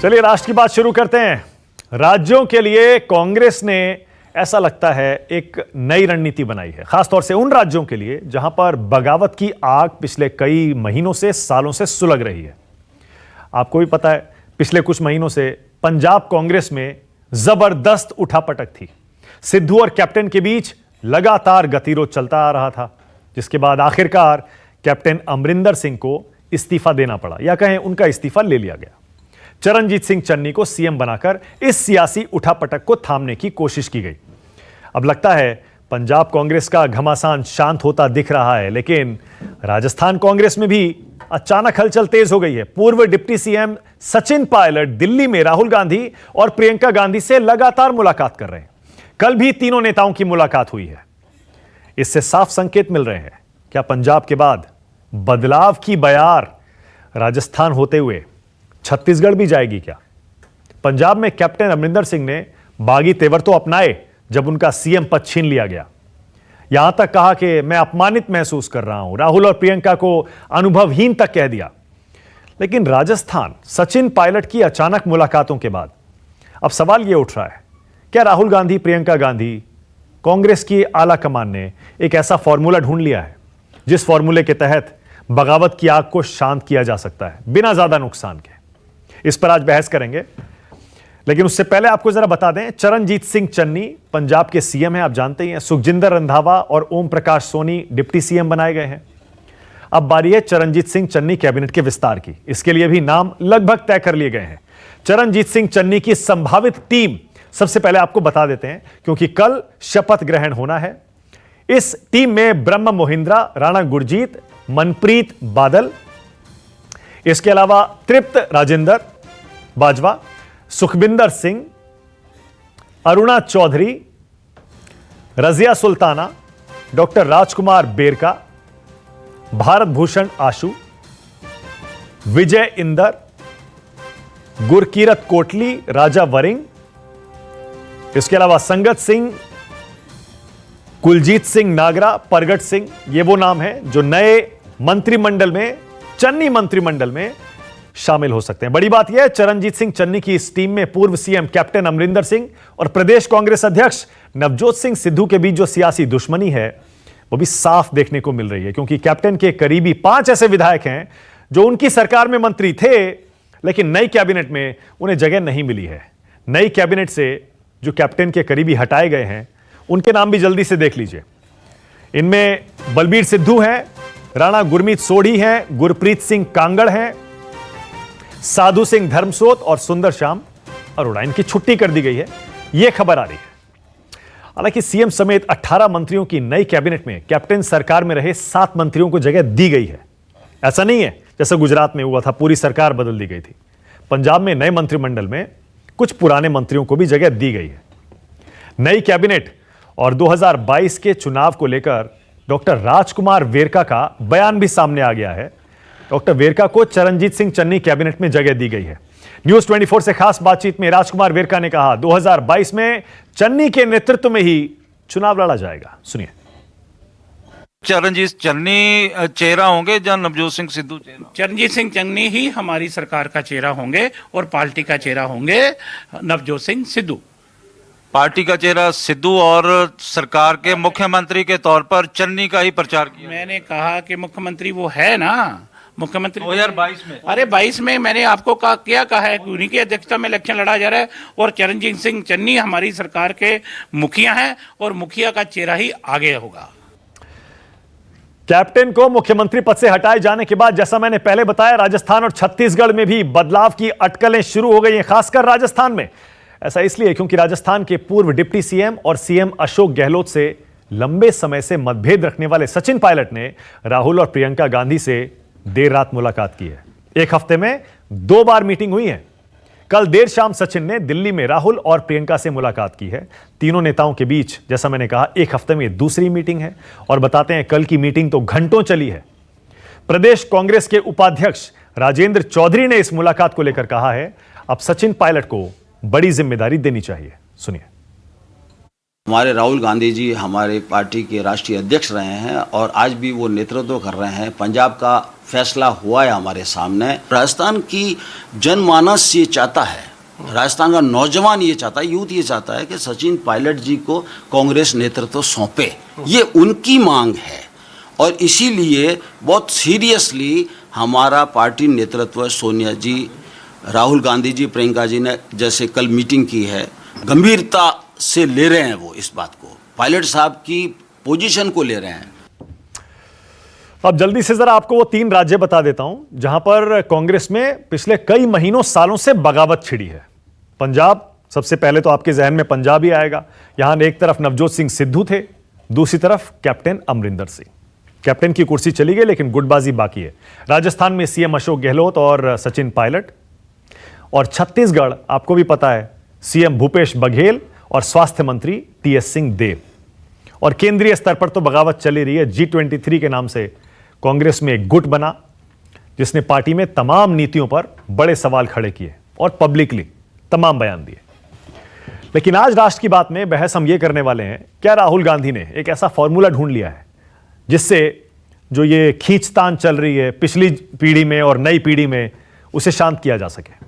चलिए राष्ट्र की बात शुरू करते हैं। राज्यों के लिए कांग्रेस ने ऐसा लगता है एक नई रणनीति बनाई है, खासतौर से उन राज्यों के लिए जहां पर बगावत की आग पिछले कई महीनों से सालों से सुलग रही है। आपको भी पता है, पिछले कुछ महीनों से पंजाब कांग्रेस में जबरदस्त उठापटक थी। सिद्धू और कैप्टन के बीच लगातार गतिरोध चलता आ रहा था, जिसके बाद आखिरकार कैप्टन अमरिंदर सिंह को इस्तीफा देना पड़ा, या कहें उनका इस्तीफा ले लिया गया। चरणजीत सिंह चन्नी को सीएम बनाकर इस सियासी उठापटक को थामने की कोशिश की गई। अब लगता है पंजाब कांग्रेस का घमासान शांत होता दिख रहा है, लेकिन राजस्थान कांग्रेस में भी अचानक हलचल तेज हो गई है। पूर्व डिप्टी सीएम सचिन पायलट दिल्ली में राहुल गांधी और प्रियंका गांधी से लगातार मुलाकात कर रहे हैं। कल भी तीनों नेताओं की मुलाकात हुई है। इससे साफ संकेत मिल रहे हैं, क्या पंजाब के बाद बदलाव की बयार राजस्थान होते हुए छत्तीसगढ़ भी जाएगी क्या? पंजाब में कैप्टन अमरिंदर सिंह ने बागी तेवर तो अपनाए जब उनका सीएम पद छीन लिया गया। यहां तक कहा कि मैं अपमानित महसूस कर रहा हूं, राहुल और प्रियंका को अनुभवहीन तक कह दिया। लेकिन राजस्थान सचिन पायलट की अचानक मुलाकातों के बाद अब सवाल यह उठ रहा है, क्या राहुल गांधी, प्रियंका गांधी, कांग्रेस की आला कमान ने एक ऐसा फॉर्मूला ढूंढ लिया है जिस फॉर्मूले के तहत बगावत की आग को शांत किया जा सकता है बिना ज्यादा नुकसान के? इस पर आज बहस करेंगे, लेकिन उससे पहले आपको जरा बता दें, चरणजीत सिंह चन्नी पंजाब के सीएम हैं, आप जानते ही हैं। सुखजिंदर रंधावा और ओम प्रकाश सोनी डिप्टी सीएम बनाए गए हैं। अब बारी है चरणजीत सिंह चन्नी कैबिनेट के विस्तार की। इसके लिए भी नाम लगभग तय कर लिए गए हैं। चरणजीत सिंह चन्नी की संभावित टीम सबसे पहले आपको बता देते हैं, क्योंकि कल शपथ ग्रहण होना है। इस टीम में ब्रह्म मोहिंद्रा, राणा गुरजीत, मनप्रीत बादल, इसके अलावा तृप्त राजेंद्र बाजवा, सुखबिंदर सिंह, अरुणा चौधरी, रजिया सुल्ताना, डॉक्टर राजकुमार बेरका, भारत भूषण आशु, विजय इंदर, गुरकीरत कोटली, राजा वरिंग, इसके अलावा संगत सिंह, कुलजीत सिंह नागरा, परगट सिंह। ये वो नाम हैं जो नए मंत्रिमंडल में, चन्नी मंत्रिमंडल में शामिल हो सकते हैं। बड़ी बात यह है, चरणजीत सिंह चन्नी की इस टीम में पूर्व सीएम कैप्टन अमरिंदर सिंह और प्रदेश कांग्रेस अध्यक्ष नवजोत सिंह सिद्धू के बीच जो सियासी दुश्मनी है वो भी साफ देखने को मिल रही है, क्योंकि कैप्टन के करीबी 5 ऐसे विधायक हैं जो उनकी सरकार में मंत्री थे, लेकिन नई कैबिनेट में उन्हें जगह नहीं मिली है। नई कैबिनेट से जो कैप्टन के करीबी हटाए गए हैं उनके नाम भी जल्दी से देख लीजिए। इनमें बलबीर सिद्धू हैं, राणा गुरमीत सोढ़ी हैं, गुरप्रीत सिंह कांगड़ हैं, साधु सिंह धर्मसोत और सुंदर श्याम अरोड़ा। इनकी छुट्टी कर दी गई है, यह खबर आ रही है। हालांकि सीएम समेत 18 मंत्रियों की नई कैबिनेट में कैप्टन सरकार में रहे 7 मंत्रियों को जगह दी गई है। ऐसा नहीं है जैसा गुजरात में हुआ था, पूरी सरकार बदल दी गई थी। पंजाब में नए मंत्रिमंडल में कुछ पुराने मंत्रियों को भी जगह दी गई है। नई कैबिनेट और 2022 के चुनाव को लेकर डॉक्टर राजकुमार वेरका का बयान भी सामने आ गया है। डॉक्टर वेरका को चरणजीत सिंह चन्नी कैबिनेट में जगह दी गई है। न्यूज 24 से खास बातचीत में राजकुमार वेरका ने कहा, 2022 में चन्नी के नेतृत्व में ही चुनाव लड़ा जाएगा। सुनिए। चरणजीत चन्नी चेहरा होंगे या नवजोत सिंह सिद्धू चेहरा? चरणजीत सिंह चन्नी ही हमारी सरकार का चेहरा होंगे और पार्टी का चेहरा होंगे नवजोत सिंह सिद्धू। पार्टी का चेहरा सिद्धू और सरकार के मुख्यमंत्री के तौर पर चन्नी का ही प्रचार किया। मैंने कहा कि मुख्यमंत्री वो है ना, मुख्यमंत्री 2022 में। अरे 22 में मैंने आपको क्या कहा है, उन्हीं की अध्यक्षता में इलेक्शन लड़ा जा रहा है और चरणजीत सिंह चन्नी हमारी सरकार के मुखिया हैं और मुखिया का चेहरा ही आगे होगा। कैप्टन को मुख्यमंत्री पद से हटाए जाने के बाद, जैसा मैंने पहले बताया, राजस्थान और छत्तीसगढ़ में भी बदलाव की अटकलें शुरू हो गई हैं, खासकर राजस्थान में। ऐसा इसलिए क्योंकि राजस्थान के पूर्व डिप्टी सीएम और सीएम अशोक गहलोत से लंबे समय से मतभेद रखने वाले सचिन पायलट ने राहुल और प्रियंका गांधी से देर रात मुलाकात की है। एक हफ्ते में 2 बार मीटिंग हुई है। कल देर शाम सचिन ने दिल्ली में राहुल और प्रियंका से मुलाकात की है। तीनों नेताओं के बीच, जैसा मैंने कहा, एक हफ्ते में दूसरी मीटिंग है। और बताते हैं, कल की मीटिंग तो घंटों चली है। प्रदेश कांग्रेस के उपाध्यक्ष राजेंद्र चौधरी ने इस मुलाकात को लेकर कहा है, अब सचिन पायलट को बड़ी जिम्मेदारी देनी चाहिए। सुनिए। हमारे राहुल गांधी जी हमारे पार्टी के राष्ट्रीय अध्यक्ष रहे हैं और आज भी वो नेतृत्व कर रहे हैं। पंजाब का फैसला हुआ है हमारे सामने। राजस्थान की जनमानस ये चाहता है, राजस्थान का नौजवान ये चाहता है, यूथ ये चाहता है कि सचिन पायलट जी को कांग्रेस नेतृत्व सौंपे। ये उनकी मांग है और इसीलिए बहुत सीरियसली हमारा पार्टी नेतृत्व, सोनिया जी, राहुल गांधी जी, प्रियंका जी ने जैसे कल मीटिंग की है, गंभीरता से ले रहे हैं वो इस बात को, पायलट साहब की पोजीशन को ले रहे हैं। अब जल्दी से जरा आपको वो 3 राज्य बता देता हूं जहां पर कांग्रेस में पिछले कई महीनों सालों से बगावत छिड़ी है। पंजाब, सबसे पहले तो आपके जहन में पंजाब ही आएगा। यहां एक तरफ नवजोत सिंह सिद्धू थे, दूसरी तरफ कैप्टन अमरिंदर सिंह। कैप्टन की कुर्सी चली गई लेकिन गुटबाजी बाकी है। राजस्थान में सीएम अशोक गहलोत और सचिन पायलट, और छत्तीसगढ़ आपको भी पता है सीएम भूपेश बघेल और स्वास्थ्य मंत्री टीएस सिंहदेव। और केंद्रीय स्तर पर तो बगावत चली रही है। G23 के नाम से कांग्रेस में एक गुट बना जिसने पार्टी में तमाम नीतियों पर बड़े सवाल खड़े किए और पब्लिकली तमाम बयान दिए। लेकिन आज राष्ट्र की बात में बहस हम ये करने वाले हैं, क्या राहुल गांधी ने एक ऐसा फॉर्मूला ढूंढ लिया है जिससे जो ये खींचतान चल रही है पिछली पीढ़ी में और नई पीढ़ी में, उसे शांत किया जा सके?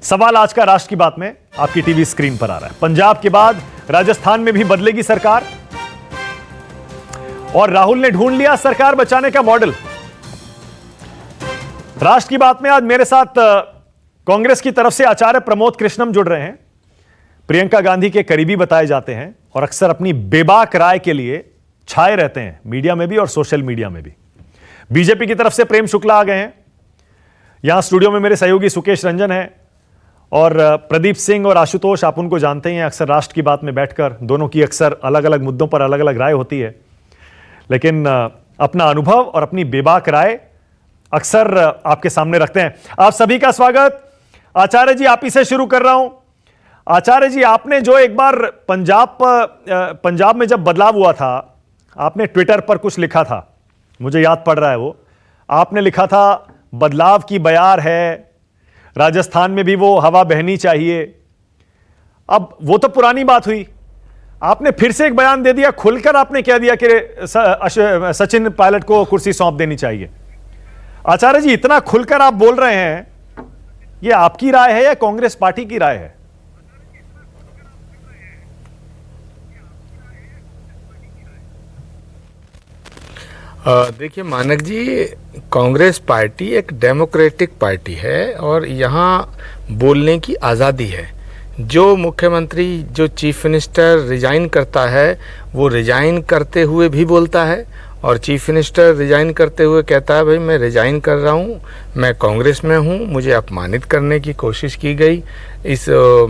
सवाल आज का राष्ट्र की बात में आपकी टीवी स्क्रीन पर आ रहा है। पंजाब के बाद राजस्थान में भी बदलेगी सरकार और राहुल ने ढूंढ लिया सरकार बचाने का मॉडल। राष्ट्र की बात में आज मेरे साथ कांग्रेस की तरफ से आचार्य प्रमोद कृष्णम जुड़ रहे हैं। प्रियंका गांधी के करीबी बताए जाते हैं और अक्सर अपनी बेबाक राय के लिए छाए रहते हैं मीडिया में भी और सोशल मीडिया में भी। बीजेपी की तरफ से प्रेम शुक्ला आ गए हैं। यहां स्टूडियो में मेरे सहयोगी सुकेश रंजन है और प्रदीप सिंह और आशुतोष, आप उनको जानते हैं, अक्सर राष्ट्र की बात में बैठकर दोनों की अक्सर अलग अलग मुद्दों पर अलग अलग राय होती है, लेकिन अपना अनुभव और अपनी बेबाक राय अक्सर आपके सामने रखते हैं। आप सभी का स्वागत। आचार्य जी, आप ही से शुरू कर रहा हूं। आचार्य जी, आपने जो एक बार पंजाब में जब बदलाव हुआ था, आपने ट्विटर पर कुछ लिखा था, मुझे याद पड़ रहा है वो। आपने लिखा था बदलाव की बयार है, राजस्थान में भी वो हवा बहनी चाहिए। अब वो तो पुरानी बात हुई, आपने फिर से एक बयान दे दिया, खुलकर आपने कह दिया कि सचिन पायलट को कुर्सी सौंप देनी चाहिए। आचार्य जी, इतना खुलकर आप बोल रहे हैं, ये आपकी राय है या कांग्रेस पार्टी की राय है? देखिए मानक जी, कांग्रेस पार्टी एक डेमोक्रेटिक पार्टी है और यहाँ बोलने की आज़ादी है। जो मुख्यमंत्री, जो चीफ मिनिस्टर रिजाइन करता है, वो रिजाइन करते हुए भी बोलता है और चीफ मिनिस्टर रिजाइन करते हुए कहता है भाई मैं रिजाइन कर रहा हूँ, मैं कांग्रेस में हूँ, मुझे अपमानित करने की कोशिश की गई।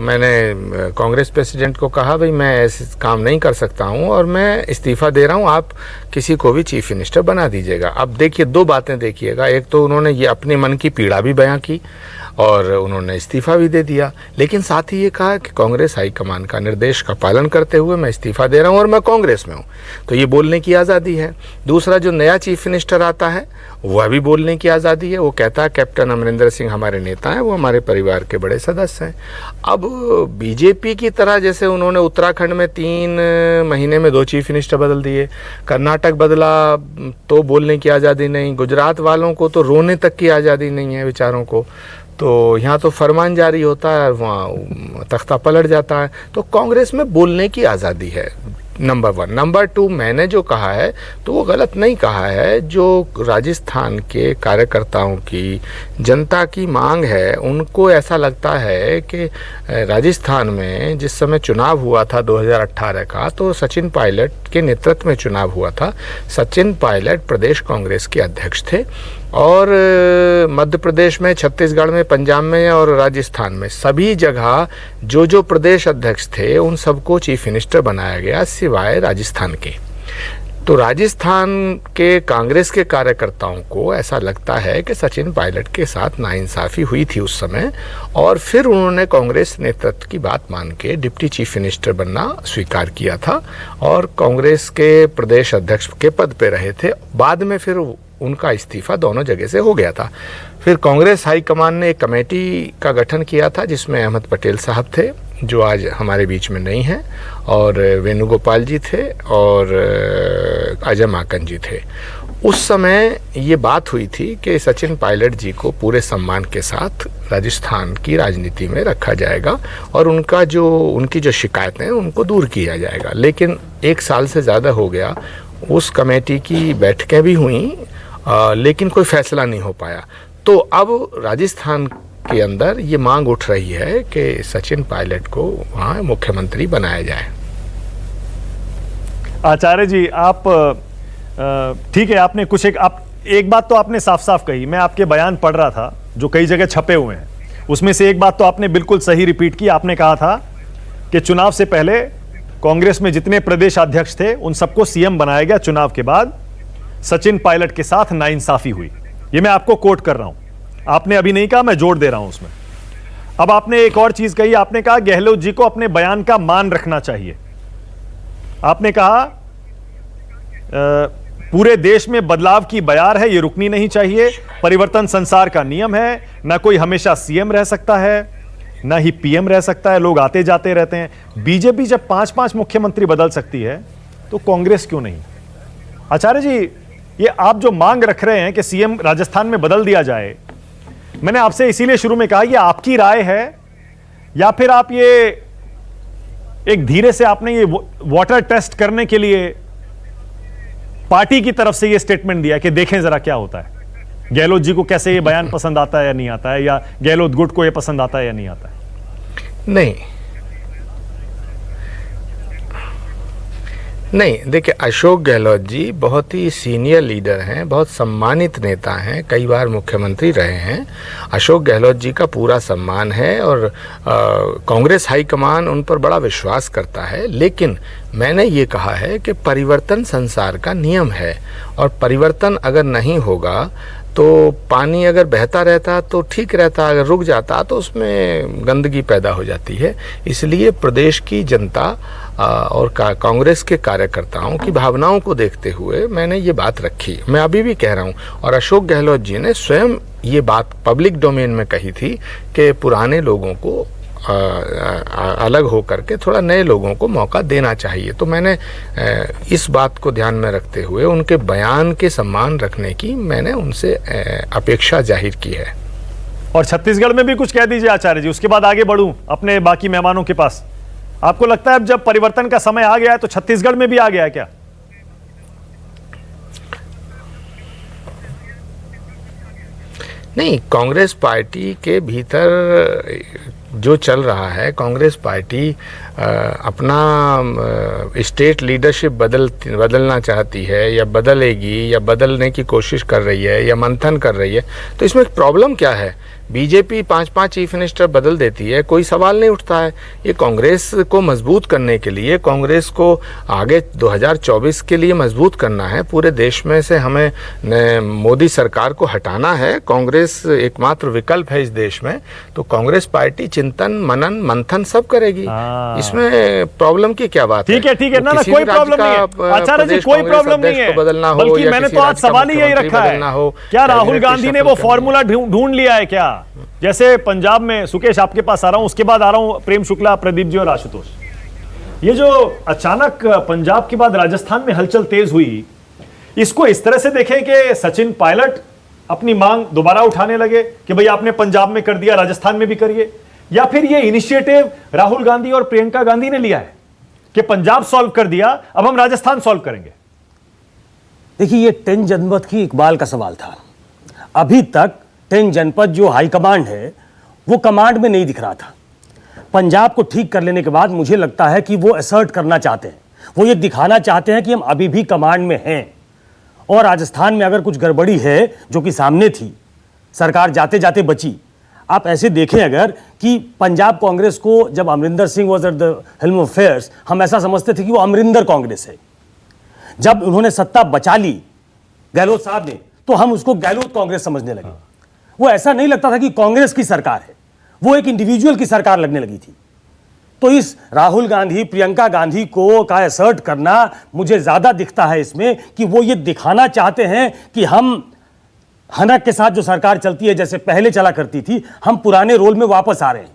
मैंने कांग्रेस प्रेसिडेंट को कहा भाई मैं ऐसे काम नहीं कर सकता हूँ और मैं इस्तीफ़ा दे रहा हूँ, आप किसी को भी चीफ मिनिस्टर बना दीजिएगा। अब देखिए, 2 बातें देखिएगा, एक तो उन्होंने ये अपने मन की पीड़ा भी बयां की और उन्होंने इस्तीफ़ा भी दे दिया, लेकिन साथ ही ये कहा कि कांग्रेस हाईकमान का निर्देश का पालन करते हुए मैं इस्तीफ़ा दे रहा हूँ और मैं कांग्रेस में हूँ। तो ये बोलने की आज़ादी है। दूसरा, जो नया चीफ मिनिस्टर आता है वह भी बोलने की आज़ादी है। वो कहता है कैप्टन अमरिंदर सिंह हमारे नेता हैं, वो हमारे परिवार के बड़े सदस्य हैं। अब बीजेपी की तरह जैसे उन्होंने उत्तराखंड में 3 महीने में 2 चीफ मिनिस्टर बदल दिए, कर्नाटक बदला तो बोलने की आज़ादी नहीं, गुजरात वालों को तो रोने तक की आज़ादी नहीं है बेचारों को, तो यहाँ तो फरमान जारी होता है, वहाँ तख्ता पलट जाता है। तो कांग्रेस में बोलने की आज़ादी है, नंबर 1। नंबर 2, मैंने जो कहा है तो वो गलत नहीं कहा है। जो राजस्थान के कार्यकर्ताओं की, जनता की मांग है, उनको ऐसा लगता है कि राजस्थान में जिस समय चुनाव हुआ था 2018 का, तो सचिन पायलट के नेतृत्व में चुनाव हुआ था। सचिन पायलट प्रदेश कांग्रेस के अध्यक्ष थे और मध्य प्रदेश में, छत्तीसगढ़ में, पंजाब में और राजस्थान में सभी जगह जो प्रदेश अध्यक्ष थे उन सबको चीफ मिनिस्टर बनाया गया, सिवाय राजस्थान के। तो राजस्थान के कांग्रेस के कार्यकर्ताओं को ऐसा लगता है कि सचिन पायलट के साथ नाइंसाफ़ी हुई थी उस समय, और फिर उन्होंने कांग्रेस नेतृत्व की बात मान के डिप्टी चीफ मिनिस्टर बनना स्वीकार किया था और कांग्रेस के प्रदेश अध्यक्ष के पद पे रहे थे। बाद में फिर उनका इस्तीफा दोनों जगह से हो गया था। फिर कांग्रेस हाईकमान ने एक कमेटी का गठन किया था जिसमें अहमद पटेल साहब थे, जो आज हमारे बीच में नहीं हैं, और वेणुगोपाल जी थे और अजय माकन जी थे। उस समय ये बात हुई थी कि सचिन पायलट जी को पूरे सम्मान के साथ राजस्थान की राजनीति में रखा जाएगा और उनकी जो शिकायतें हैं उनको दूर किया जाएगा। लेकिन 1 साल से ज़्यादा हो गया, उस कमेटी की बैठकें भी हुई, लेकिन कोई फैसला नहीं हो पाया। तो अब राजस्थान के अंदर ये मांग उठ रही है कि सचिन पायलट को वहाँ मुख्यमंत्री बनाया जाए। आचार्य जी, आप ठीक है, आपने एक बात तो आपने साफ साफ कही। मैं आपके बयान पढ़ रहा था जो कई जगह छपे हुए हैं, उसमें से एक बात तो आपने बिल्कुल सही रिपीट की। आपने कहा था कि चुनाव से पहले कांग्रेस में जितने प्रदेश अध्यक्ष थे उन सबको सीएम बनाया गया, चुनाव के बाद सचिन पायलट के साथ नाइंसाफी हुई। ये मैं आपको कोट कर रहा हूं, आपने अभी नहीं कहा, मैं जोड़ दे रहा हूं उसमें। अब आपने एक और चीज कही, आपने कहा गहलोत जी को अपने बयान का मान रखना चाहिए। आपने कहा पूरे देश में बदलाव की बयार है, ये रुकनी नहीं चाहिए, परिवर्तन संसार का नियम है, ना कोई हमेशा सीएम रह सकता है ना ही पीएम रह सकता है, लोग आते जाते रहते हैं। बीजेपी जब 5-5 मुख्यमंत्री बदल सकती है तो कांग्रेस क्यों नहीं? आचार्य जी, ये आप जो मांग रख रहे हैं कि सीएम राजस्थान में बदल दिया जाए, मैंने आपसे इसीलिए शुरू में कहा, ये आपकी राय है या फिर आप ये एक धीरे से आपने ये वाटर टेस्ट करने के लिए पार्टी की तरफ से ये स्टेटमेंट दिया कि देखें जरा क्या होता है, गहलोत जी को कैसे ये बयान पसंद आता है या नहीं आता है, या गहलोत गुट को ये पसंद आता है या नहीं आता है? नहीं, देखिए, अशोक गहलोत जी बहुत ही सीनियर लीडर हैं, बहुत सम्मानित नेता हैं, कई बार मुख्यमंत्री रहे हैं। अशोक गहलोत जी का पूरा सम्मान है और कांग्रेस हाईकमान उन पर बड़ा विश्वास करता है। लेकिन मैंने ये कहा है कि परिवर्तन संसार का नियम है और परिवर्तन अगर नहीं होगा तो पानी अगर बहता रहता तो ठीक रहता, अगर रुक जाता तो उसमें गंदगी पैदा हो जाती है। इसलिए प्रदेश की जनता और कांग्रेस के कार्यकर्ताओं की भावनाओं को देखते हुए मैंने ये बात रखी। मैं अभी भी कह रहा हूँ, और अशोक गहलोत जी ने स्वयं ये बात पब्लिक डोमेन में कही थी कि पुराने लोगों को अलग होकर के थोड़ा नए लोगों को मौका देना चाहिए। तो मैंने इस बात को ध्यान में रखते हुए उनके बयान के सम्मान रखने की मैंने उनसे अपेक्षा जाहिर की है। और छत्तीसगढ़ में भी कुछ कह दीजिए आचार्य जी, उसके बाद आगे बढ़ूं अपने बाकी मेहमानों के पास। आपको लगता है अब जब परिवर्तन का समय आ गया है तो छत्तीसगढ़ में भी आ गया है क्या? नहीं, कांग्रेस पार्टी के भीतर जो चल रहा है, कांग्रेस पार्टी अपना स्टेट लीडरशिप बदलना चाहती है या बदलेगी या बदलने की कोशिश कर रही है या मंथन कर रही है। तो इसमें प्रॉब्लम क्या है? बीजेपी 5-5 चीफ मिनिस्टर बदल देती है, कोई सवाल नहीं उठता है। ये कांग्रेस को मजबूत करने के लिए, कांग्रेस को आगे 2024 के लिए मजबूत करना है। पूरे देश में से हमें मोदी सरकार को हटाना है। कांग्रेस एकमात्र विकल्प है इस देश में। तो कांग्रेस पार्टी चिंतन, मनन, मंथन सब करेगी। इसमें प्रॉब्लम की क्या बात है? ठीक है, ना कोई प्रॉब्लम नहीं है आचार्य जी, कोई प्रॉब्लम नहीं है। बदलना हो, बल्कि मैंने तो आज सवाल ही यही रखा है, क्या राहुल गांधी ने वो फॉर्मूला ढूंढ लिया है क्या? जैसे पंजाब में, सुकेश आपके पास आ रहा हूं, उसके बाद आ रहा हूं प्रेम शुक्ला, प्रदीप जी और आशुतोष। ये जो अचानक पंजाब के बाद राजस्थान में हलचल तेज हुई, इसको इस तरह से देखें कि सचिन पायलट अपनी मांग दोबारा उठाने लगे कि भाई आपने पंजाब में कर दिया, राजस्थान में भी करिए, या फिर ये इनिशिएटिव राहुल गांधी और प्रियंका गांधी ने लिया है कि पंजाब सॉल्व कर दिया, अब हम राजस्थान सॉल्व करेंगे? देखिए, ये 10 जनपद की इकबाल का सवाल था। अभी तक 10 जनपद जो हाईकमांड है वो कमांड में नहीं दिख रहा था। पंजाब को ठीक कर लेने के बाद मुझे लगता है कि वो असर्ट करना चाहते हैं, वो ये दिखाना चाहते हैं कि हम अभी भी कमांड में हैं। और राजस्थान में अगर कुछ गड़बड़ी है जो कि सामने थी, सरकार जाते जाते बची। आप ऐसे देखें अगर कि पंजाब कांग्रेस को जब Amarinder Singh was at the helm of affairs, हम ऐसा समझते थे कि वो अमरिंदर कांग्रेस है। जब उन्होंने सत्ता बचा ली गहलोत साहब ने, तो हम उसको गहलोत कांग्रेस समझने लगे। वो ऐसा नहीं लगता था कि कांग्रेस की सरकार है, वो एक इंडिविजुअल की सरकार लगने लगी थी। तो इस राहुल गांधी, प्रियंका गांधी को का असर्ट करना मुझे ज्यादा दिखता है इसमें कि वो ये दिखाना चाहते हैं कि हम हनक के साथ जो सरकार चलती है, जैसे पहले चला करती थी, हम पुराने रोल में वापस आ रहे हैं।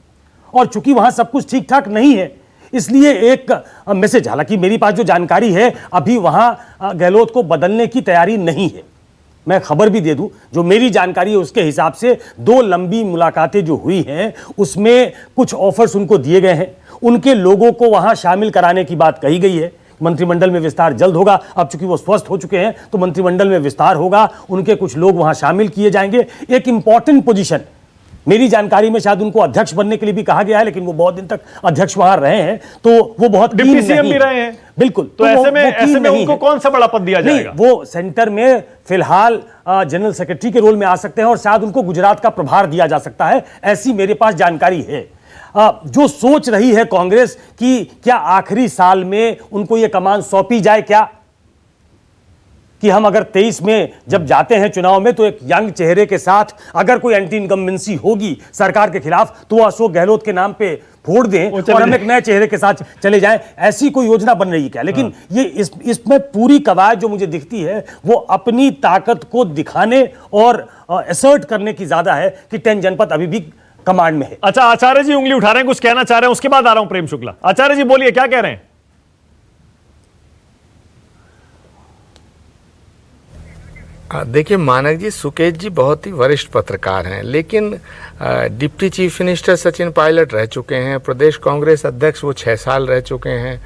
और चूंकि वहां सब कुछ ठीक ठाक नहीं है, इसलिए एक मैसेज, हालांकि मेरी पास जो जानकारी है अभी वहां गहलोत को बदलने की तैयारी नहीं है। मैं खबर भी दे दूं, जो मेरी जानकारी है उसके हिसाब से 2 लंबी मुलाकातें जो हुई हैं उसमें कुछ ऑफर्स उनको दिए गए हैं, उनके लोगों को वहां शामिल कराने की बात कही गई है। मंत्रिमंडल में विस्तार जल्द होगा, अब चूंकि वो स्वस्थ हो चुके हैं तो मंत्रिमंडल में विस्तार होगा, उनके कुछ लोग वहां शामिल किए जाएंगे। एक इंपॉर्टेंट पोजीशन, मेरी जानकारी में शायद उनको अध्यक्ष बनने के लिए भी कहा गया है, लेकिन वो बहुत दिन तक अध्यक्ष वहां रहे हैं तो वो बहुत डिप्टी सीएम भी रहे हैं। बिल्कुल, तो ऐसे में उनको कौन सा बड़ा पद दिया जाएगा? वो सेंटर में फिलहाल जनरल सेक्रेटरी के रोल में आ सकते हैं और शायद उनको गुजरात का प्रभार दिया जा सकता है, ऐसी मेरे पास जानकारी है। जो सोच रही है कांग्रेस कि क्या आखिरी साल में उनको यह कमान सौंपी जाए, क्या कि हम अगर 23 में जब जाते हैं चुनाव में तो एक यंग चेहरे के साथ अगर कोई एंटी इनकम्बेंसी होगी सरकार के खिलाफ तो वो अशोक गहलोत के नाम पे फोड़ दें और हम एक नए चेहरे के साथ चले जाएं, ऐसी कोई योजना बन रही है क्या? लेकिन ये इसमें पूरी कवायद जो मुझे दिखती है वो अपनी ताकत को दिखाने और असर्ट करने की ज्यादा है कि 10 जनपद अभी भी कमांड में है। अच्छा, आचार्य जी उंगली उठा रहे हैं, कुछ कहना चाह रहे हैं, उसके बाद आ रहा हूं प्रेम शुक्ला। आचार्य जी बोलिए, क्या कह रहे हैं? देखिए मानक जी, सुकेश जी बहुत ही वरिष्ठ पत्रकार हैं, लेकिन deputy chief minister Sachin Pilot रह चुके हैं, प्रदेश कांग्रेस अध्यक्ष वो 6 साल रह चुके हैं,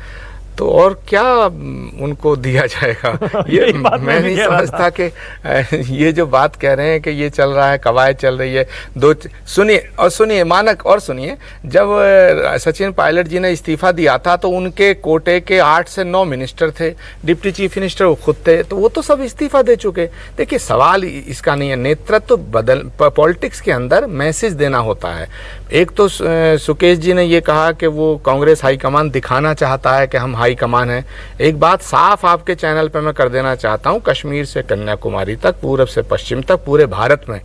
तो और क्या उनको दिया जाएगा? ये मैं नहीं समझता कि ये जो बात कह रहे हैं कि ये चल रहा है, कवायद चल रही है। सुनिए मानक, और सुनिए, जब सचिन पायलट जी ने इस्तीफा दिया था तो उनके कोटे के 8 से 9 मिनिस्टर थे, डिप्टी चीफ मिनिस्टर वो खुद थे, तो वो तो सब इस्तीफा दे चुके। देखिए सवाल इसका नहीं है, नेतृत्व पॉलिटिक्स के अंदर मैसेज देना होता है। एक तो सुकेश जी ने ये कहा कि वो कांग्रेस हाईकमान दिखाना चाहता है कि हम हाईकमान है। एक बात साफ आपके चैनल पे मैं कर देना चाहता हूँ, कश्मीर से कन्याकुमारी तक, पूरब से पश्चिम तक, पूरे भारत में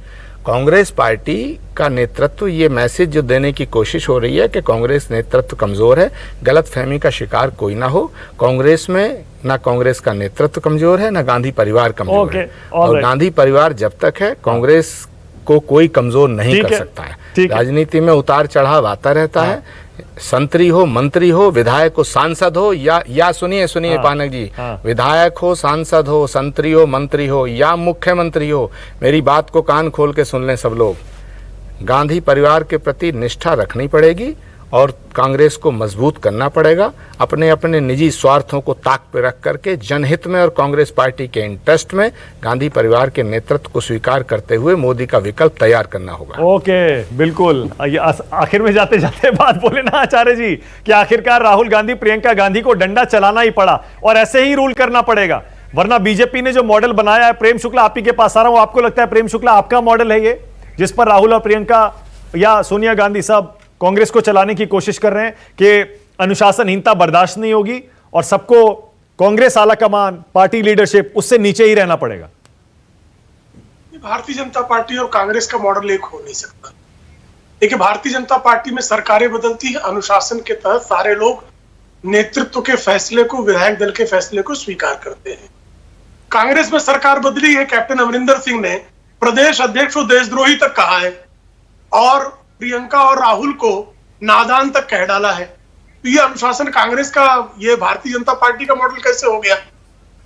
कांग्रेस पार्टी का नेतृत्व ये मैसेज जो देने की कोशिश हो रही है कि कांग्रेस नेतृत्व कमजोर है, गलतफहमी का शिकार कोई ना हो। कांग्रेस में ना कांग्रेस का नेतृत्व कमजोर है, ना गांधी परिवार कमजोर है, और गांधी परिवार जब तक है कांग्रेस को कोई कमजोर नहीं कर सकता है। राजनीति में उतार चढ़ाव आता रहता है, संतरी हो, मंत्री हो, विधायक हो, सांसद हो, या सुनिए पानक जी, विधायक हो, सांसद हो, संतरी हो, मंत्री हो या मुख्यमंत्री हो, मेरी बात को कान खोल के सुन लें सब लोग। गांधी परिवार के प्रति निष्ठा रखनी पड़ेगी और कांग्रेस को मजबूत करना पड़ेगा। अपने अपने निजी स्वार्थों को ताक पे रख करके जनहित में और कांग्रेस पार्टी के इंटरेस्ट में गांधी परिवार के नेतृत्व को स्वीकार करते हुए मोदी का विकल्प तैयार करना होगा। ओके, बिल्कुल। आखिर में जाते जाते बात बोले ना आचार्य जी कि आखिरकार राहुल गांधी, प्रियंका गांधी को डंडा चलाना ही पड़ा और ऐसे ही रूल करना पड़ेगा, वरना बीजेपी ने जो मॉडल बनाया है। प्रेम शुक्ला, आप ही के पास आ रहा हूं, आपको लगता है प्रेम शुक्ला आपका मॉडल है ये, जिस पर राहुल और प्रियंका या सोनिया गांधी सब कांग्रेस को चलाने की कोशिश कर रहे हैं कि अनुशासनहीनता बर्दाश्त नहीं होगी और सबको कांग्रेस आला कमान, पार्टी लीडरशिप, उससे नीचे ही रहना पड़ेगा? भारतीय जनता पार्टी और कांग्रेस का मॉडल एक हो नहीं सकता। देखिए, भारतीय जनता पार्टी में सरकारें बदलती है, अनुशासन के तहत सारे लोग नेतृत्व के फैसले को, विधायक दल के फैसले को स्वीकार करते हैं। कांग्रेस में सरकार बदली है, कैप्टन अमरिंदर सिंह ने प्रदेश अध्यक्ष को देशद्रोही तक कहा है और प्रियंका और राहुल को नादान तक कह डाला है। तो ये अनुशासन कांग्रेस का, ये भारतीय जनता पार्टी का मॉडल कैसे हो गया?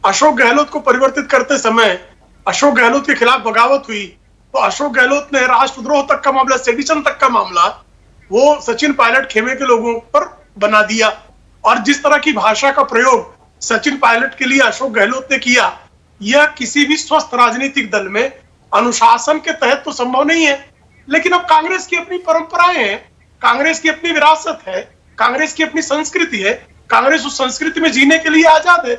अशोक गहलोत को परिवर्तित करते समय अशोक गहलोत के खिलाफ बगावत हुई तो अशोक गहलोत ने राष्ट्रद्रोह तक का मामला, सेडिशन तक का मामला वो सचिन पायलट खेमे के लोगों पर बना दिया। और जिस तरह की भाषा का प्रयोग सचिन पायलट के लिए अशोक गहलोत ने किया, यह किसी भी स्वस्थ राजनीतिक दल में अनुशासन के तहत तो संभव नहीं है। लेकिन अब कांग्रेस की अपनी परंपराएं हैं, कांग्रेस की अपनी विरासत है, कांग्रेस की अपनी संस्कृति है, कांग्रेस उस संस्कृति में जीने के लिए आजाद है।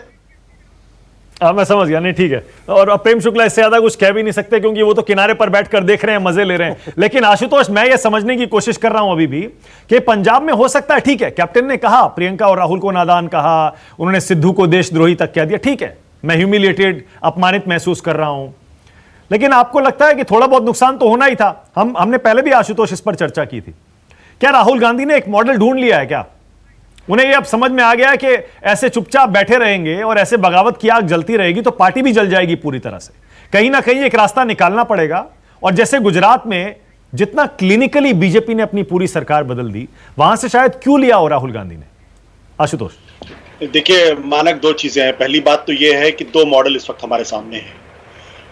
मैं समझ गया, नहीं ठीक है। और अब प्रेम शुक्ला इससे ज्यादा कुछ कह भी नहीं सकते क्योंकि वो तो किनारे पर बैठकर देख रहे हैं, मजे ले रहे हैं। लेकिन आशुतोष, मैं ये समझने की कोशिश कर रहा हूं अभी भी कि पंजाब में हो सकता है, ठीक है, कैप्टन ने कहा, प्रियंका और राहुल को नादान कहा, उन्होंने सिद्धू को देशद्रोही तक कह दिया, ठीक है, मैं ह्यूमिलिएटेड, अपमानित महसूस कर रहा हूं, लेकिन आपको लगता है कि थोड़ा बहुत नुकसान तो होना ही था? हमने पहले भी आशुतोष इस पर चर्चा की थी। क्या राहुल गांधी ने एक मॉडल ढूंढ लिया है? क्या उन्हें यह अब समझ में आ गया है कि ऐसे चुपचाप बैठे रहेंगे और ऐसे बगावत की आग जलती रहेगी तो पार्टी भी जल जाएगी पूरी तरह से? कहीं ना कहीं एक रास्ता निकालना पड़ेगा। और जैसे गुजरात में जितना क्लिनिकली बीजेपी ने अपनी पूरी सरकार बदल दी, वहां से शायद क्यों लिया हो राहुल गांधी ने? आशुतोष, देखिए मानक, दो चीजें हैं। पहली बात तो यह है कि दो मॉडल इस वक्त हमारे सामने है।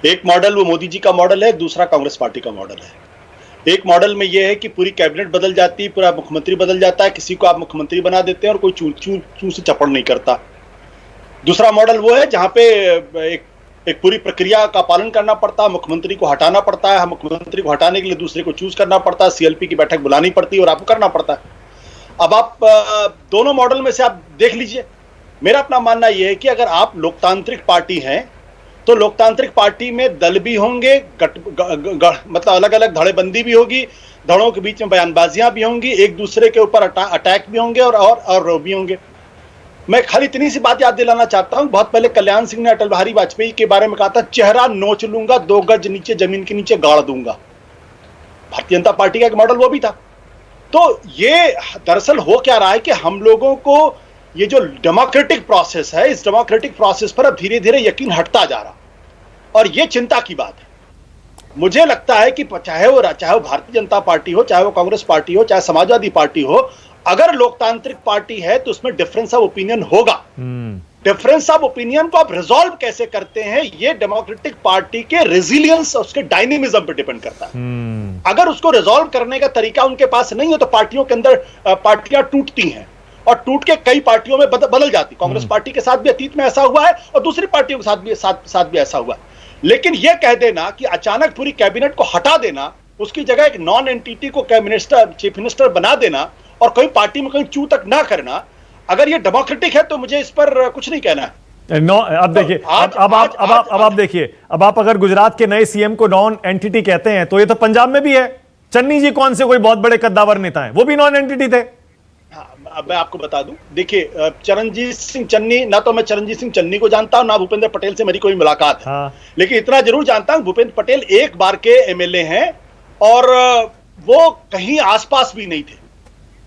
एक मॉडल वो मोदी जी का मॉडल है, दूसरा कांग्रेस पार्टी का मॉडल है। एक मॉडल में यह है कि पूरी कैबिनेट बदल जाती है, पूरा मुख्यमंत्री बदल जाता है, किसी को आप मुख्यमंत्री बना देते हैं और कोई चू से चपड़ नहीं करता। दूसरा मॉडल वो है जहां पे एक पूरी प्रक्रिया का पालन करना पड़ता है, मुख्यमंत्री को हटाना पड़ता है, मुख्यमंत्री को हटाने के लिए दूसरे को चूज करना पड़ता है, सीएलपी की बैठक बुलानी पड़ती है और आपको करना पड़ता है। अब आप दोनों मॉडल में से आप देख लीजिए। मेरा अपना मानना यह है कि अगर आप लोकतांत्रिक पार्टी हैं तो लोकतांत्रिक पार्टी में दल भी होंगे, मतलब अलग अलग धड़ेबंदी भी होगी, धड़ों के बीच में बयानबाजियां भी होंगी, एक दूसरे के ऊपर अटैक भी होंगे और भी होंगे। मैं खाली इतनी सी बात याद दिलाना चाहता हूं, बहुत पहले कल्याण सिंह ने अटल बिहारी वाजपेयी के बारे में कहा था, चेहरा नोच लूंगा, 2 गज नीचे जमीन के नीचे गाड़ दूंगा। भारतीय जनता पार्टी का एक मॉडल वो भी था। तो ये दरअसल हो क्या रहा है कि हम लोगों को ये जो डेमोक्रेटिक प्रोसेस है, इस डेमोक्रेटिक प्रोसेस पर अब धीरे धीरे यकीन हटता जा रहा, और ये चिंता की बात है। मुझे लगता है कि चाहे वो भारतीय जनता पार्टी हो, चाहे वो कांग्रेस पार्टी हो, चाहे समाजवादी पार्टी हो, अगर लोकतांत्रिक पार्टी है तो उसमें डिफरेंस ऑफ ओपिनियन होगा। डिफरेंस ऑफ ओपिनियन को आप रिजॉल्व कैसे करते हैं, ये डेमोक्रेटिक पार्टी के रेजिलियंस, उसके डायनेमिज्म पे डिपेंड करता है। अगर उसको रिजॉल्व करने का तरीका उनके पास नहीं हो तो पार्टियों के अंदर पार्टियां टूटती हैं और टूट के कई पार्टियों में बदल जाती। कांग्रेस पार्टी के साथ भी अतीत में ऐसा हुआ है और दूसरी पार्टियों के साथ भी ऐसा हुआ है। लेकिन यह कह देना कि अचानक पूरी कैबिनेट को हटा देना, उसकी जगह एक नॉन एंटिटी को चीफ मिनिस्टर बना देना और कोई पार्टी में कहीं चू तक ना करना, अगर ये डेमोक्रेटिक है तो मुझे इस पर कुछ नहीं कहना है। अब देखिए, अब आप देखिए, अब आप अगर गुजरात के नए सीएम को नॉन एंटिटी कहते हैं तो ये तो पंजाब में भी है। चन्नी जी कौन से कोई बहुत बड़े कद्दावर नेता हैं, वो भी नॉन एंटिटी थे। अब मैं आपको बता दूं, देखिए चरणजीत सिंह चन्नी, ना तो मैं चरणजीत सिंह चन्नी को जानता हूं, ना भूपेंद्र पटेल से मेरी कोई मुलाकात है। लेकिन इतना जरूर जानता हूं, भूपेंद्र पटेल एक बार के एमएलए हैं और वो कहीं आसपास भी नहीं थे।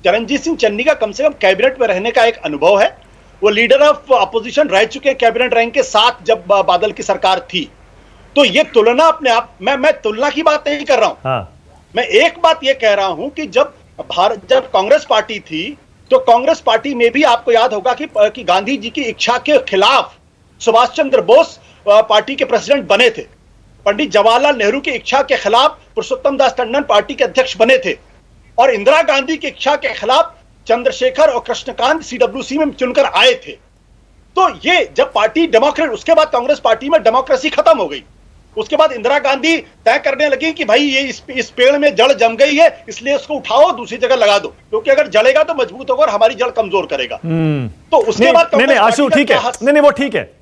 चरणजीत सिंह चन्नी का कम से कम कैबिनेट में रहने का एक अनुभव है। वो लीडर ऑफ अपोजिशन रह चुके हैं कैबिनेट रैंक के साथ जब बादल की सरकार थी। तो ये तुलना अपने आप, मैं तुलना की बात नहीं कर रहा हूं। मैं एक बात ये कह रहा हूं कि जब कांग्रेस पार्टी थी तो कांग्रेस पार्टी में भी आपको याद होगा कि गांधी जी की इच्छा के खिलाफ सुभाष चंद्र बोस पार्टी के प्रेसिडेंट बने थे। पंडित जवाहरलाल नेहरू की इच्छा के खिलाफ पुरुषोत्तम दास टंडन पार्टी के अध्यक्ष बने थे और इंदिरा गांधी की इच्छा के खिलाफ चंद्रशेखर और कृष्णकांत सीडब्ल्यूसी में चुनकर आए थे। तो ये जब पार्टी डेमोक्रेट, उसके बाद कांग्रेस पार्टी में डेमोक्रेसी खत्म हो गई। उसके बाद इंदिरा गांधी तय करने लगी कि भाई ये इस पेड़ में जड़ जम गई है, इसलिए उसको उठाओ, दूसरी जगह लगा दो, क्योंकि अगर जलेगा तो मजबूत होगा और हमारी जड़ कमजोर करेगा। तो उसके बाद नहीं आशु, ठीक है, नहीं वो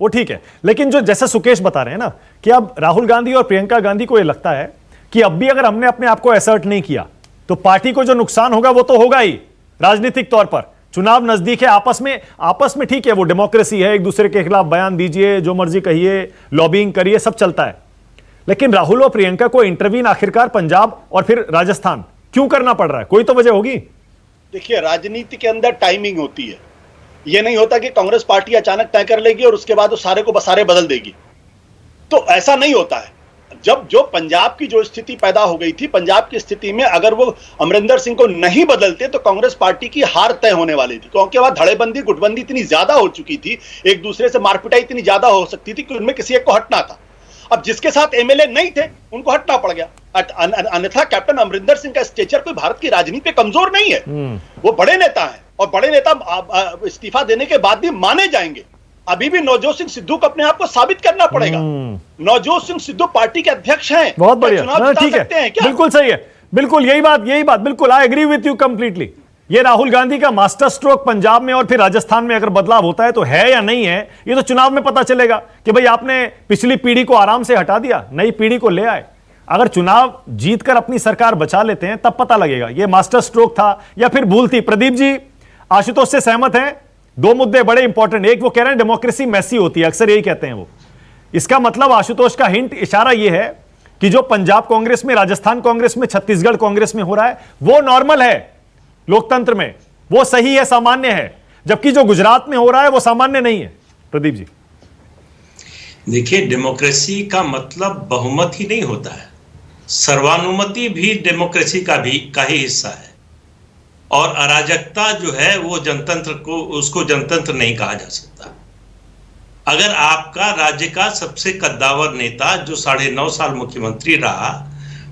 ठीक है। लेकिन जो जैसा सुकेश बता रहे हैं ना कि अब राहुल गांधी और प्रियंका गांधी को यह लगता है कि अब भी अगर हमने अपने आप को असर्ट नहीं किया तो पार्टी को जो नुकसान होगा वो तो होगा ही राजनीतिक तौर पर। चुनाव नजदीक है, आपस में ठीक है, वो डेमोक्रेसी है, एक दूसरे के खिलाफ बयान दीजिए, जो मर्जी कहिए, लॉबिंग करिए, सब चलता है। लेकिन राहुल और प्रियंका को इंटरवीन आखिरकार पंजाब और फिर राजस्थान क्यों करना पड़ रहा है? कोई तो वजह होगी। देखिए, राजनीति के अंदर टाइमिंग होती है। यह नहीं होता कि कांग्रेस पार्टी अचानक तय कर लेगी और उसके बाद वो सारे को बसारे बदल देगी। तो ऐसा नहीं होता है। जब जो पंजाब की जो स्थिति पैदा हो गई थी, पंजाब की स्थिति में अगर वो अमरिंदर सिंह को नहीं बदलते तो कांग्रेस पार्टी की हार तय होने वाली थी, क्योंकि वहां धड़ेबंदी गुटबंदी इतनी ज्यादा हो चुकी थी, एक दूसरे से मारपिटाई इतनी ज्यादा हो सकती थी कि उनमें किसी एक को हटना था। अब जिसके साथ एमएलए नहीं थे उनको हटना पड़ गया। अन्यथा कैप्टन अमरिंदर सिंह का स्टेचर कोई भारत की राजनीति पे कमजोर नहीं है। वो बड़े नेता हैं और बड़े नेता इस्तीफा देने के बाद भी माने जाएंगे। अभी भी नवजोत सिंह सिद्धू को अपने आप को साबित करना पड़ेगा। नवजोत सिंह सिद्धू पार्टी के अध्यक्ष हैं। बहुत बढ़िया, ठीक है, बिल्कुल सही है, बिल्कुल यही बात, बिल्कुल I agree with you completely. ये राहुल गांधी का मास्टर स्ट्रोक पंजाब में और फिर राजस्थान में अगर बदलाव होता है तो है या नहीं है, ये तो चुनाव में पता चलेगा कि भाई आपने पिछली पीढ़ी को आराम से हटा दिया, नई पीढ़ी को ले आए। अगर चुनाव जीतकर अपनी सरकार बचा लेते हैं तब पता लगेगा ये मास्टर स्ट्रोक था या फिर भूल थी। प्रदीप जी आशुतोष से सहमत हैं? दो मुद्दे बड़े इंपॉर्टेंट। एक, वो कह रहे हैं डेमोक्रेसी मैसी होती है, अक्सर यही कहते हैं वो। इसका मतलब आशुतोष का हिंट, इशारा यह है कि जो पंजाब कांग्रेस में, राजस्थान कांग्रेस में, छत्तीसगढ़ कांग्रेस में हो रहा है वो नॉर्मल है, लोकतंत्र में वो सही है, सामान्य है, जबकि जो गुजरात में हो रहा है वो सामान्य नहीं है। प्रदीप जी देखिए, डेमोक्रेसी का मतलब बहुमत ही नहीं होता है। सर्वानुमति भी डेमोक्रेसी का ही हिस्सा है, और अराजकता जो है वो उसको जनतंत्र नहीं कहा जा सकता। अगर आपका राज्य का सबसे कद्दावर नेता जो 9.5 साल मुख्यमंत्री रहा,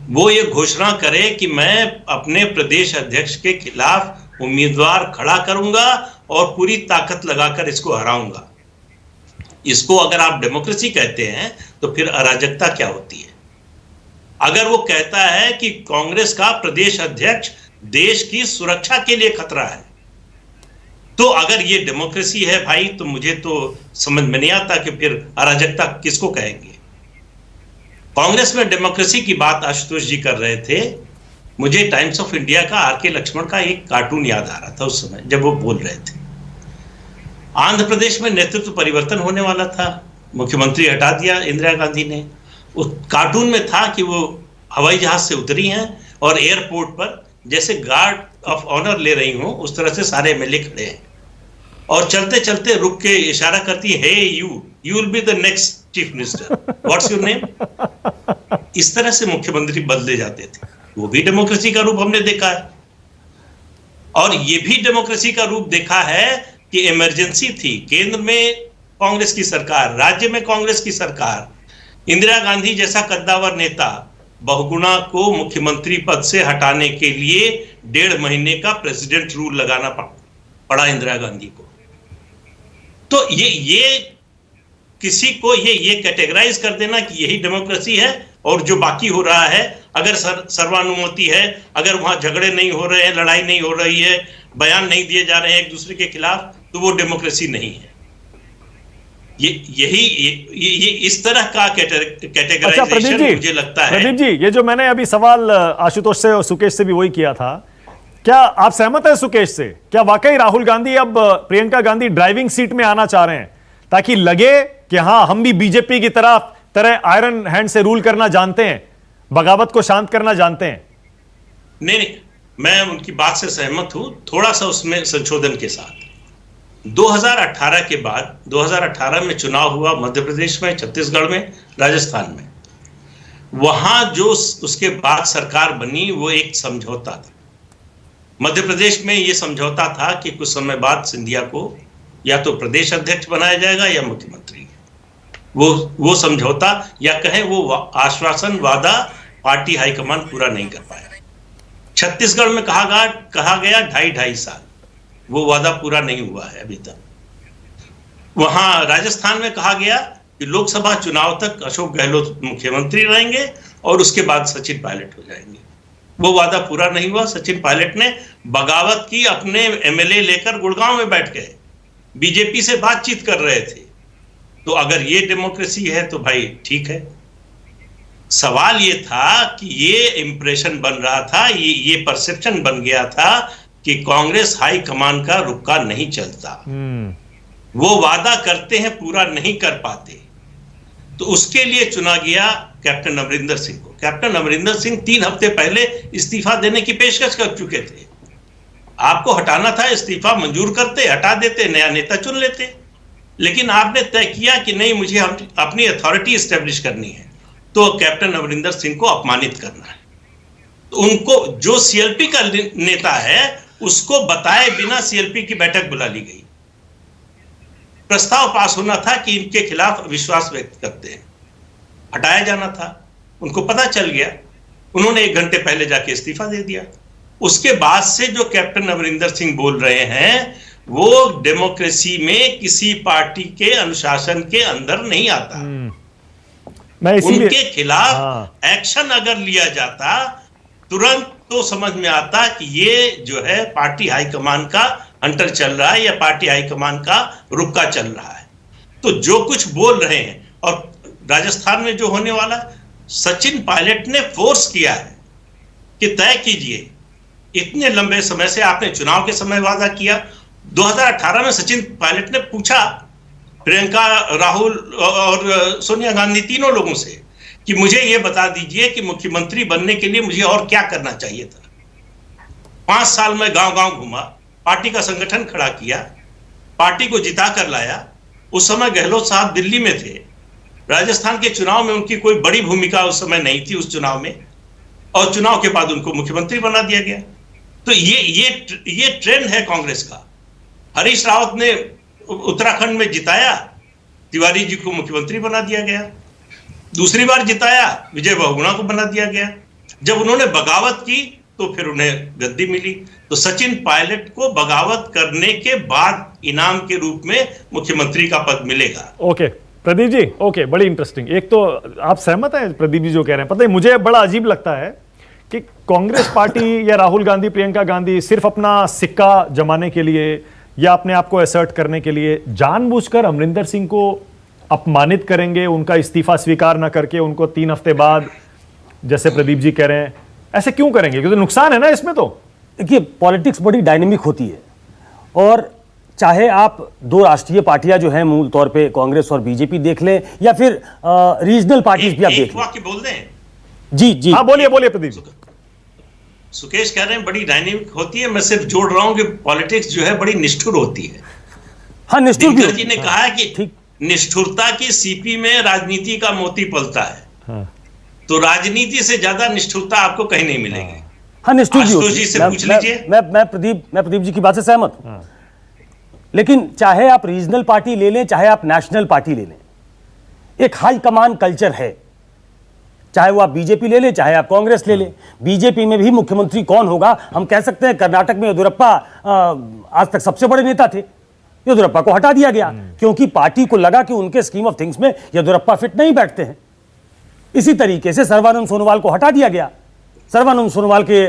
वो ये घोषणा करे कि मैं अपने प्रदेश अध्यक्ष के खिलाफ उम्मीदवार खड़ा करूंगा और पूरी ताकत लगाकर इसको हराऊंगा, इसको अगर आप डेमोक्रेसी कहते हैं तो फिर अराजकता क्या होती है? अगर वो कहता है कि कांग्रेस का प्रदेश अध्यक्ष देश की सुरक्षा के लिए खतरा है, तो अगर ये डेमोक्रेसी है भाई, तो मुझे तो समझ में नहीं आता कि फिर अराजकता किसको कहेंगे। कांग्रेस में डेमोक्रेसी की बात आशुतोष जी कर रहे थे, मुझे टाइम्स ऑफ इंडिया का आर.के. लक्ष्मण का एक कार्टून याद आ रहा था उस समय जब वो बोल रहे थे। आंध्र प्रदेश में नेतृत्व परिवर्तन होने वाला था, मुख्यमंत्री हटा दिया इंदिरा गांधी ने। उस कार्टून में था कि वो हवाई जहाज से उतरी हैं और एयरपोर्ट पर जैसे गार्ड ऑफ ऑनर ले रही हूं, उस तरह से सारे एमएलए खड़े हैं और चलते चलते रुक के इशारा करती है, hey you will be the next chief minister, what's your name. इस तरह से मुख्यमंत्री बदले जाते थे। वो भी डेमोक्रेसी का रूप हमने देखा है। और ये भी डेमोक्रेसी का रूप देखा है कि इमरजेंसी थी, केंद्र में कांग्रेस की सरकार, राज्य में कांग्रेस की सरकार, इंदिरा गांधी जैसा कद्दावर नेता बहुगुणा को मुख्यमंत्री पद से हटाने के लिए 1.5 महीने का प्रेसिडेंट रूल लगाना पड़ा इंदिरा गांधी को। तो ये किसी को ये कैटेगराइज कर देना कि यही डेमोक्रेसी है और जो बाकी हो रहा है, अगर सर्वानुमति है, अगर वहां झगड़े नहीं हो रहे हैं, लड़ाई नहीं हो रही है, बयान नहीं दिए जा रहे हैं एक दूसरे के खिलाफ, तो वो डेमोक्रेसी नहीं है। ये इस तरह का कैटेगराइजेशन मुझे लगता है। प्रदीप जी, ये जो मैंने अभी सवाल आशुतोष से और सुकेश से भी वही किया था, क्या आप सहमत हैं सुकेश से? क्या वाकई राहुल गांधी अब प्रियंका गांधी ड्राइविंग सीट में आना चाह रहे हैं ताकि लगे कि हाँ, हम भी बीजेपी की तरह आयरन हैंड से रूल करना जानते हैं, बगावत को शांत करना जानते हैं? नहीं, मैं उनकी बात से सहमत हूं, थोड़ा सा उसमें संशोधन के साथ। 2018 के बाद 2018 में चुनाव हुआ मध्य प्रदेश में, छत्तीसगढ़ में, राजस्थान में। वहां जो उसके बाद सरकार बनी वो एक समझौता था। मध्य प्रदेश में ये समझौता था कि कुछ समय बाद सिंधिया को या तो प्रदेश अध्यक्ष बनाया जाएगा या मुख्यमंत्री। वो समझौता या कहें वो आश्वासन, वादा पार्टी हाईकमान पूरा नहीं कर पाया। छत्तीसगढ़ में कहा गया 2.5 साल, वो वादा पूरा नहीं हुआ है अभी तक। वहां राजस्थान में कहा गया कि लोकसभा चुनाव तक अशोक गहलोत मुख्यमंत्री रहेंगे और उसके बाद सचिन पायलट हो जाएंगे। वो वादा पूरा नहीं हुआ। सचिन पायलट ने बगावत की, अपने एमएलए लेकर गुड़गांव में बैठ गए, बीजेपी से बातचीत कर रहे थे। तो अगर ये डेमोक्रेसी है तो भाई ठीक है। सवाल ये था कि ये इंप्रेशन बन रहा था, ये परसेप्शन बन गया था कि कांग्रेस हाई कमान का रुक्का नहीं चलता, वो वादा करते हैं पूरा नहीं कर पाते। तो उसके लिए चुना गया कैप्टन अमरिंदर सिंह को। कैप्टन अमरिंदर सिंह 3 हफ्ते पहले इस्तीफा देने की पेशकश कर चुके थे। आपको हटाना था, इस्तीफा मंजूर करते, हटा देते, नया नेता चुन लेते। लेकिन आपने तय किया कि नहीं, मुझे अपनी अथॉरिटी एस्टेब्लिश करनी है, तो कैप्टन अमरिंदर सिंह को अपमानित करना है। तो उनको, जो सीएलपी का नेता है, उसको बताए बिना सीएलपी की बैठक बुला ली गई। प्रस्ताव पास होना था कि इनके खिलाफ विश्वास व्यक्त करते हैं, हटाया जाना था। उनको पता चल गया, उन्होंने 1 घंटे पहले जाके इस्तीफा दे दिया। उसके बाद से जो कैप्टन अमरिंदर सिंह बोल रहे हैं, वो डेमोक्रेसी में किसी पार्टी के अनुशासन के अंदर नहीं आता। उनके खिलाफ एक्शन अगर लिया जाता तुरंत, तो समझ में आता कि ये जो है पार्टी हाईकमान का हंटर चल रहा है या पार्टी हाईकमान का रुक्का चल रहा है। तो जो कुछ बोल रहे हैं, और राजस्थान में जो होने वाला, सचिन पायलट ने फोर्स किया है कि तय कीजिए। इतने लंबे समय से आपने चुनाव के समय वादा किया। 2018 में सचिन पायलट ने पूछा प्रियंका, राहुल और सोनिया गांधी, तीनों लोगों से कि मुझे यह बता दीजिए कि मुख्यमंत्री बनने के लिए मुझे और क्या करना चाहिए था। 5 साल में गांव-गांव घुमा, पार्टी का संगठन खड़ा किया, पार्टी को जिता कर लाया। उस समय गहलोत साहब दिल्ली में थे। राजस्थान के चुनाव में उनकी कोई बड़ी भूमिका उस समय नहीं थी। उस चुनाव में और चुनाव के बाद उनको मुख्यमंत्री बना दिया गया। तो ये ट्रेंड है कांग्रेस का। हरीश रावत ने उत्तराखंड में जिताया, तिवारी जी को मुख्यमंत्री बना दिया गया। दूसरी बार जिताया, विजय बहुगुणा को बना दिया गया। जब उन्होंने बगावत की तो फिर उन्हें गद्दी मिली। तो सचिन पायलट को बगावत करने के बाद इनाम के रूप में मुख्यमंत्री का पद मिलेगा। ओके प्रदीप जी, ओके, बड़ी इंटरेस्टिंग। एक तो आप सहमत हैं प्रदीप जी जो कह रहे हैं? पता है मुझे बड़ा अजीब लगता है कि कांग्रेस पार्टी या राहुल गांधी, प्रियंका गांधी सिर्फ अपना सिक्का जमाने के लिए या अपने आप को असर्ट करने के लिए जानबूझकर अमरिंदर सिंह को अपमानित करेंगे, उनका इस्तीफा स्वीकार ना करके उनको 3 हफ्ते बाद, जैसे प्रदीप जी कह रहे हैं, ऐसे क्यों करेंगे? क्योंकि नुकसान है ना इसमें। तो देखिए, पॉलिटिक्स बड़ी डायनेमिक होती है, और चाहे आप दो राष्ट्रीय पार्टियां जो हैं मूल तौर पे कांग्रेस और बीजेपी देख लें, या फिर रीजनल पार्टीज भी आप देख लें। वाक्य बोल दें। जी, हाँ बोलिए प्रदीप जी। सुकेश कह रहे हैं बड़ी डायनेमिक होती है, मैं सिर्फ जोड़ रहा हूं कि पॉलिटिक्स जो है बड़ी निष्ठुर होती है। हाँ, निष्ठुर भी दिनकर जी ने कहा है कि निष्ठुरता की सीपी में राजनीति का मोती पलता है। हाँ। तो राजनीति से ज्यादा निष्ठुरता आपको कहीं नहीं मिलेगी। हाँ, निष्ठुर भी होती जी है। से पूछ लीजिए। मैं प्रदीप जी की बात से सहमत हूं। लेकिन चाहे आप रीजनल पार्टी ले लें, चाहे आप नेशनल पार्टी ले लें, एक हाई कमान कल्चर है। चाहे वो आप बीजेपी ले लें, चाहे आप कांग्रेस ले लें। बीजेपी में भी मुख्यमंत्री कौन होगा, हम कह सकते हैं कर्नाटक में येदियुरप्पा आज तक सबसे बड़े नेता थे। येदियुरप्पा को हटा दिया गया क्योंकि पार्टी को लगा कि उनके स्कीम ऑफ थिंग्स में येदियुरप्पा फिट नहीं बैठते हैं। इसी तरीके से सर्बानंद सोनोवाल को हटा दिया गया। सर्बानंद सोनोवाल के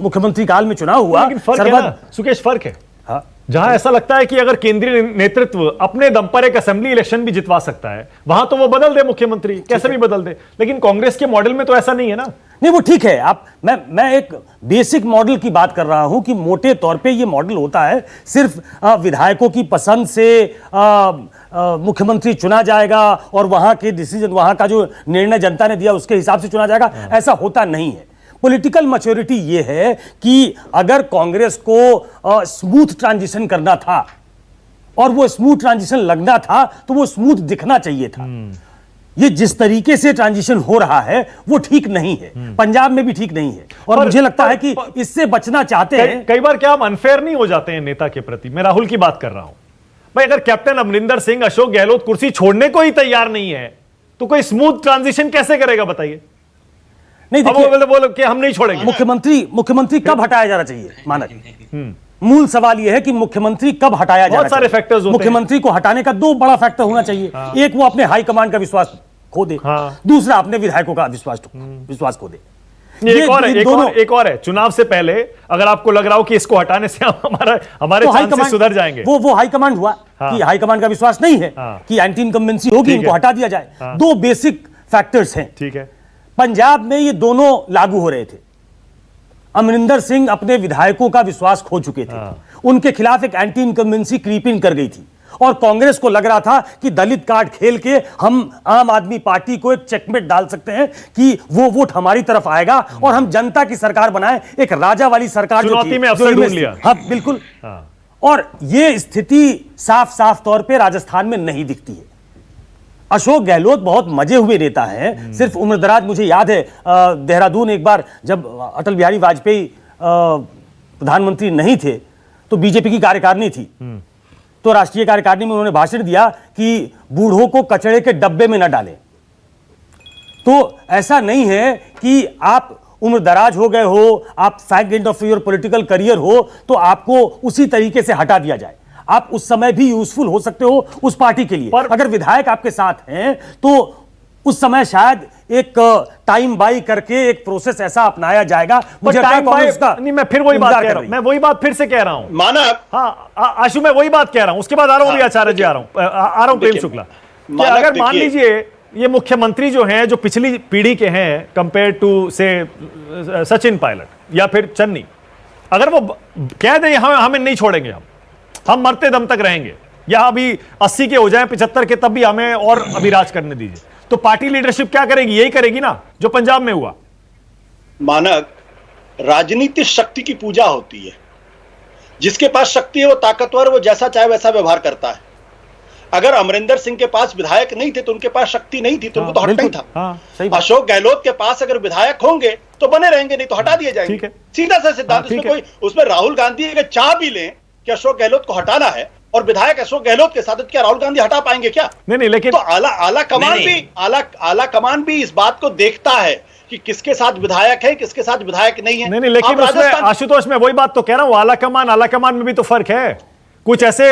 मुख्यमंत्री काल में चुनाव हुआ। लेकिन फर्क है ना, सुकेश, फर्क है। हाँ, जहां ऐसा लगता है कि अगर केंद्रीय नेतृत्व अपने दम पर एक असेंबली इलेक्शन भी जितवा सकता है, वहां तो वो बदल दे मुख्यमंत्री, कैसे भी बदल दे। लेकिन कांग्रेस के मॉडल में तो ऐसा नहीं है ना। नहीं, वो ठीक है। आप मैं एक बेसिक मॉडल की बात कर रहा हूं कि मोटे तौर पे ये मॉडल होता है, सिर्फ विधायकों की पसंद से मुख्यमंत्री चुना जाएगा और वहां के डिसीजन, वहां का जो निर्णय जनता ने दिया उसके हिसाब से चुना जाएगा। ऐसा होता नहीं है। पॉलिटिकल मैच्योरिटी ये है कि अगर कांग्रेस को स्मूथ ट्रांजिशन करना था और वो स्मूथ ट्रांजिशन लगना था, तो वो स्मूथ दिखना चाहिए था। ये जिस तरीके से ट्रांजिशन हो रहा है वो ठीक नहीं है, पंजाब में भी ठीक नहीं है। और मुझे लगता है कि इससे बचना चाहते हैं। कई बार क्या हम अनफेयर नहीं हो जाते हैं नेता के प्रति? मैं राहुल की बात कर रहा हूं भाई। अगर कैप्टन अमरिंदर सिंह, अशोक गहलोत कुर्सी छोड़ने को ही तैयार नहीं है, तो कोई स्मूथ ट्रांजिशन कैसे करेगा बताइए? नहीं, देखिए, बोलो कि हम नहीं छोड़ेंगे। मुख्यमंत्री कब हटाया जाना चाहिए? मानक मूल सवाल यह है कि मुख्यमंत्री कब हटाया जाना चाहिए। बहुत सारे फैक्टर्स होते हैं। मुख्यमंत्री को हटाने का 2 बड़ा फैक्टर होना चाहिए। एक, वो अपने हाईकमान का विश्वास खो दे। दूसरा, अपने विधायकों का विश्वास खो दे। एक और है, चुनाव से पहले अगर आपको लग रहा हो कि इसको हटाने से हमारे चांसेस सुधर जाएंगे, वो हाईकमान हुआ कि हाईकमान का विश्वास नहीं है कि एंटी इनकम्बेंसी होगी, इनको हटा दिया जाए। 2 बेसिक फैक्टर्स हैं। ठीक है। पंजाब में ये दोनों लागू हो रहे थे। अमरिंदर सिंह अपने विधायकों का विश्वास खो चुके थे। उनके खिलाफ एक एंटी इनकम्बेंसी क्रीप इन कर गई थी और कांग्रेस को लग रहा था कि दलित कार्ड खेल के हम आम आदमी पार्टी को एक चेकमेट डाल सकते हैं कि वो वोट हमारी तरफ आएगा और हम जनता की सरकार बनाए, एक राजा वाली सरकार जो थी, में अवसर ढूंढ लिया। हाँ, बिल्कुल। और ये स्थिति साफ साफ तौर पे राजस्थान में नहीं दिखती है। अशोक गहलोत बहुत मजे हुए नेता हैं, सिर्फ उम्रदराज। मुझे याद है देहरादून एक बार जब अटल बिहारी वाजपेयी प्रधानमंत्री नहीं थे तो बीजेपी की कार्यकारिणी थी, तो राष्ट्रीय कार्यकारिणी में उन्होंने भाषण दिया कि बूढ़ों को कचड़े के डब्बे में न डालें। तो ऐसा नहीं है कि आप उम्रदराज हो गए हो, आप fag end of your political career हो तो आपको उसी तरीके से हटा दिया जाए। आप उस समय भी यूजफुल हो सकते हो उस पार्टी के लिए। अगर विधायक आपके साथ हैं तो उस समय शायद एक टाइम बाई करके एक प्रोसेस ऐसा अपनाया जाएगा। मुझे मैं फिर वही बात कह रहा हूं, मैं वही बात फिर से कह रहा हूं। मानक, हाँ आशु, मैं वही बात कह रहा हूं। उसके बाद आ रहा हूं आचार्य जी, आ रहा हूं प्रेम शुक्ला। अगर मान लीजिए ये मुख्यमंत्री जो हैं, जो पिछली पीढ़ी के हैं कंपेयर टू से सचिन पायलट या फिर चन्नी, अगर वो कह दें हमें नहीं छोड़ेंगे, हम मरते दम तक रहेंगे, या अभी 80 के हो जाएं, 75 के, तब भी हमें और अभी राज करने दीजिए, तो पार्टी लीडरशिप क्या करेगी? यही करेगी ना जो पंजाब में हुआ। मानक, राजनीति शक्ति की पूजा होती है। जिसके पास शक्ति है वो ताकतवर, वो जैसा चाहे वैसा व्यवहार करता है। अगर अमरिंदर सिंह के पास विधायक नहीं थे तो उनके पास शक्ति नहीं थी, तो उनको तो हटना ही था। सही बात। अशोक गहलोत के पास अगर विधायक होंगे तो बने रहेंगे, नहीं तो हटा दिए जाएंगे। ठीक है। सीधा सा सिद्धांत। ठीक उसमें है। कोई, उसमें राहुल गांधी अगर चाह भी लें कि अशोक गहलोत को हटाना है और विधायक अशोक गहलोत के साथ, तो क्या राहुल गांधी हटा पाएंगे क्या? नहीं, लेकिन तो आला कमान नहीं, भी आला कमान भी इस बात को देखता है कि किसके साथ विधायक है, किसके साथ विधायक नहीं है। नहीं, लेकिन आप उसमें राजस्थान, आशुतोष, मैं वही बात तो कह रहा हूं, आला कमान में भी तो फर्क है। कुछ ऐसे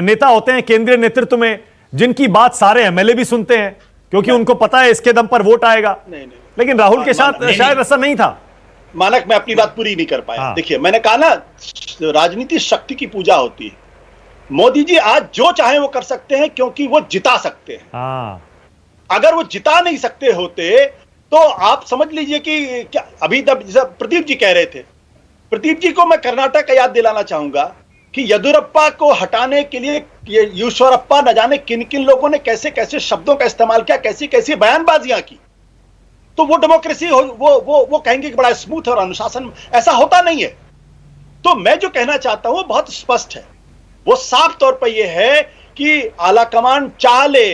नेता होते हैं केंद्रीय नेतृत्व में जिनकी बात सारे एमएलए भी सुनते हैं, क्योंकि उनको पता है इसके दम पर वोट आएगा। नहीं। लेकिन राहुल के साथ शायद ऐसा नहीं था। मानक, मैं अपनी बात पूरी नहीं कर पाया। हाँ। देखिए, मैंने कहा ना, राजनीति शक्ति की पूजा होती है। मोदी जी आज जो चाहे वो कर सकते हैं क्योंकि वो जिता सकते हैं। हाँ, अगर वो जिता नहीं सकते होते तो आप समझ लीजिए कि क्या, अभी तक प्रदीप जी कह रहे थे, प्रदीप जी को मैं कर्नाटक का याद दिलाना चाहूंगा कि येदियुरप्पा को हटाने के लिए ये ईश्वरप्पा न जाने किन किन लोगों ने कैसे कैसे शब्दों का इस्तेमाल किया, कैसी कैसी बयानबाजियां की। तो वो डेमोक्रेसी वो कहेंगे कि बड़ा स्मूथ और अनुशासन, ऐसा होता नहीं है। तो मैं जो कहना चाहता हूं वो बहुत स्पष्ट है, वो साफ तौर पर यह है कि आलाकमान चाह ले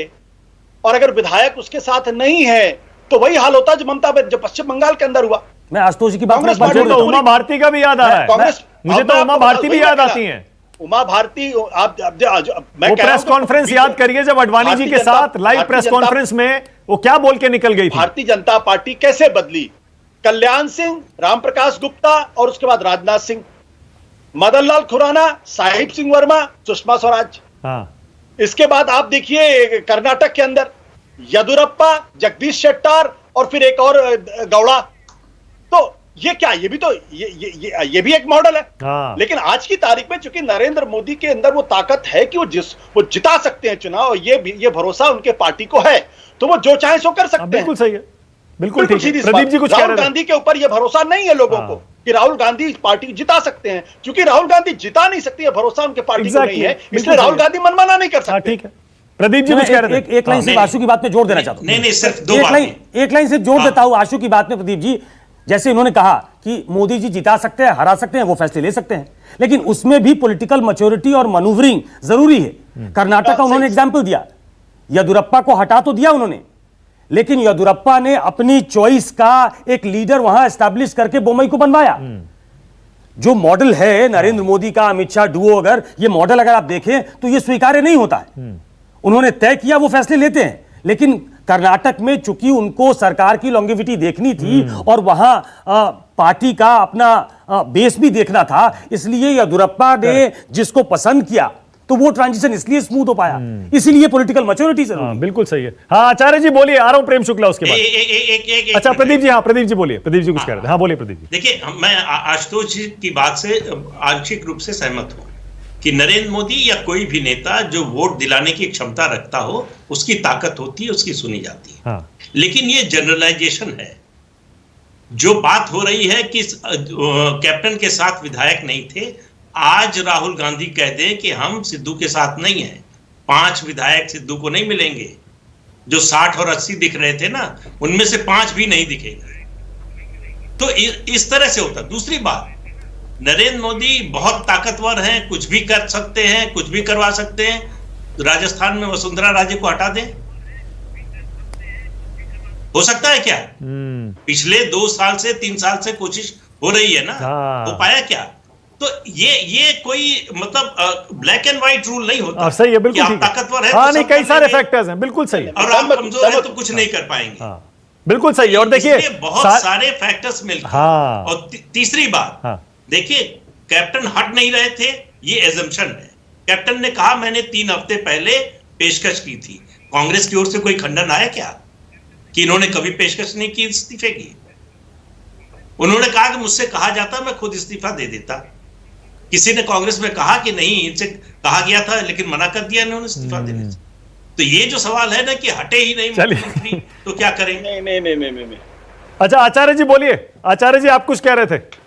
और अगर विधायक उसके साथ नहीं है तो वही हाल होता है जो पश्चिम बंगाल के अंदर हुआ। मैं आशुतोष की बात कांग्रेस में एक बार मुझे जोड़ तो दूं। उमा भारती का भी याद आ रहा है। कांग्रेस, मुझे तो उमा भारती भी याद आती हैं। उमा भारती, मैं वो कह रहा प्रेस हूं कि कॉन्फ्रेंस याद करिए, जब अडवाणी जी के साथ लाइव प्रेस कॉन्फ्रेंस में वो क्या बोल के निकल गई थी। भारतीय जनता पार्टी कैसे बदली? कल्याण सिंह, रामप्रकाश गुप्ता और उसके बाद राजनाथ सिंह, मदन लाल खुराना, साहिब सिंह वर्मा, सुषमा स्वराज। हाँ, इसके बाद आप देखिए कर्नाटक के अंदर येदियुरप्पा, जगदीश शेट्टार और फिर एक और गौड़ा। तो ये क्या, ये भी तो ये भी एक मॉडल है। हाँ। लेकिन आज की तारीख में चूंकि नरेंद्र मोदी के अंदर वो ताकत है कि वो जिता सकते हैं चुनाव, और ये भरोसा उनके पार्टी को है, तो वो जो चाहे सो कर सकते हैं। बिल्कुल सही है, बिल्कुल ठीक है। सीधी सी प्रदीप बात। जी कुछ कह राहुल रहे थे। गांधी के ऊपर ये भरोसा नहीं है लोगों को कि राहुल गांधी पार्टी जिता सकते हैं, क्योंकि राहुल गांधी जिता नहीं सकती है, भरोसा उनके पार्टी को नहीं है, Exactly, इसलिए राहुल बिल्कुल गांधी मनमाना नहीं कर हाँ, सकते। ठीक है। प्रदीप जी मैं कुछ कह रहे थे। एक लाइन से आशु की बात में जोड़ देना चाहता हूं। नहीं, सिर्फ दो बातें। एक लाइन से जोड़ देता हूं आशु की बात में। प्रदीप जी, जैसे उन्होंने कहा कि मोदी जी जिता सकते हैं, हरा सकते हैं, वो फैसले ले सकते हैं, लेकिन उसमें भी पॉलिटिकल मैच्योरिटी और मैनूवरिंग जरूरी है। कर्नाटक का उन्होंने एग्जाम्पल दिया, येदियुरप्पा को हटा तो दिया उन्होंने, लेकिन येदियुरप्पा ने अपनी चॉइस का एक लीडर वहां एस्टैब्लिश करके बोम्मई को बनवाया। जो मॉडल है नरेंद्र मोदी का, अमित शाह डुओ, अगर ये मॉडल अगर आप देखें तो ये स्वीकार्य नहीं होता है। उन्होंने तय किया, वो फैसले लेते हैं, लेकिन कर्नाटक में चूंकि उनको सरकार की लॉन्गेविटी देखनी थी और वहां पार्टी का अपना बेस भी देखना था, इसलिए येदियुरप्पा ने जिसको पसंद किया तो वो ट्रांजिशन इसलिए स्मूथ हो पाया। इसीलिए पॉलिटिकल मैच्योरिटी जरूरी है। बिल्कुल सही है। हाँ, आचार्य जी बोलिए, आ रहा हूं प्रेम शुक्ला उसके बाद। एक अच्छा प्रदीप जी, हाँ प्रदीप जी बोलिए। प्रदीप जी कुछ कह रहे थे। हाँ बोलिए प्रदीप जी। देखिए, मैं आशुतोष जी की बात से आंशिक रूप से सहमत हूं कि नरेंद्र मोदी या कोई भी नेता जो वोट दिलाने की क्षमता रखता हो, उसकी ताकत होती है, उसकी सुनी जाती है। हाँ। लेकिन ये जनरलाइजेशन है। जो बात हो रही है कि कैप्टन के साथ विधायक नहीं थे, आज राहुल गांधी कह दें कि हम सिद्धू के साथ नहीं हैं, 5 विधायक सिद्धू को नहीं मिलेंगे। जो 60 और 80 दिख रहे थे ना, उनमें से 5 भी नहीं दिखेंगे। तो इस तरह से होता। दूसरी बात, नरेंद्र मोदी बहुत ताकतवर हैं, कुछ भी कर सकते हैं, कुछ भी करवा सकते हैं। राजस्थान में वसुंधरा राजे को हटा दें, हो सकता है क्या? पिछले 2 साल से 3 साल से कोशिश हो रही है ना, हो पाया क्या? तो ये कोई मतलब ब्लैक एंड व्हाइट रूल नहीं होता। सही है, बिल्कुल ठीक है। ताकतवर है, हाँ, नहीं, कई सारे फैक्टर्स हैं, बिल्कुल सही है। और आप कमजोर है तो कुछ नहीं कर पाएंगे। हाँ, बिल्कुल सही है। और देखिए बहुत सारे फैक्टर्स मिलकर। हाँ। और तीसरी बात, देखिए, कैप्टन हट नहीं रहे थे, ये एजम्पशन है। कैप्टन ने कहा मैंने 3 हफ्ते पहले पेशकश की थी। कांग्रेस की ओर से कोई खंडन आया क्या कि इन्होंने कभी पेशकश नहीं की इस्तीफे की? उन्होंने कहा कि मुझसे कहा जाता मैं खुद इस्तीफा दे देता। किसी ने कांग्रेस में कहा कि नहीं, इनसे कहा गया था लेकिन मना कर दिया इन्होंने इस्तीफा देने से। तो ये जो सवाल है ना कि हटे ही नहीं मुख्यमंत्री, तो क्या करेंगे? नहीं। अच्छा आचार्य जी बोलिए। आचार्य जी आप कुछ कह रहे थे।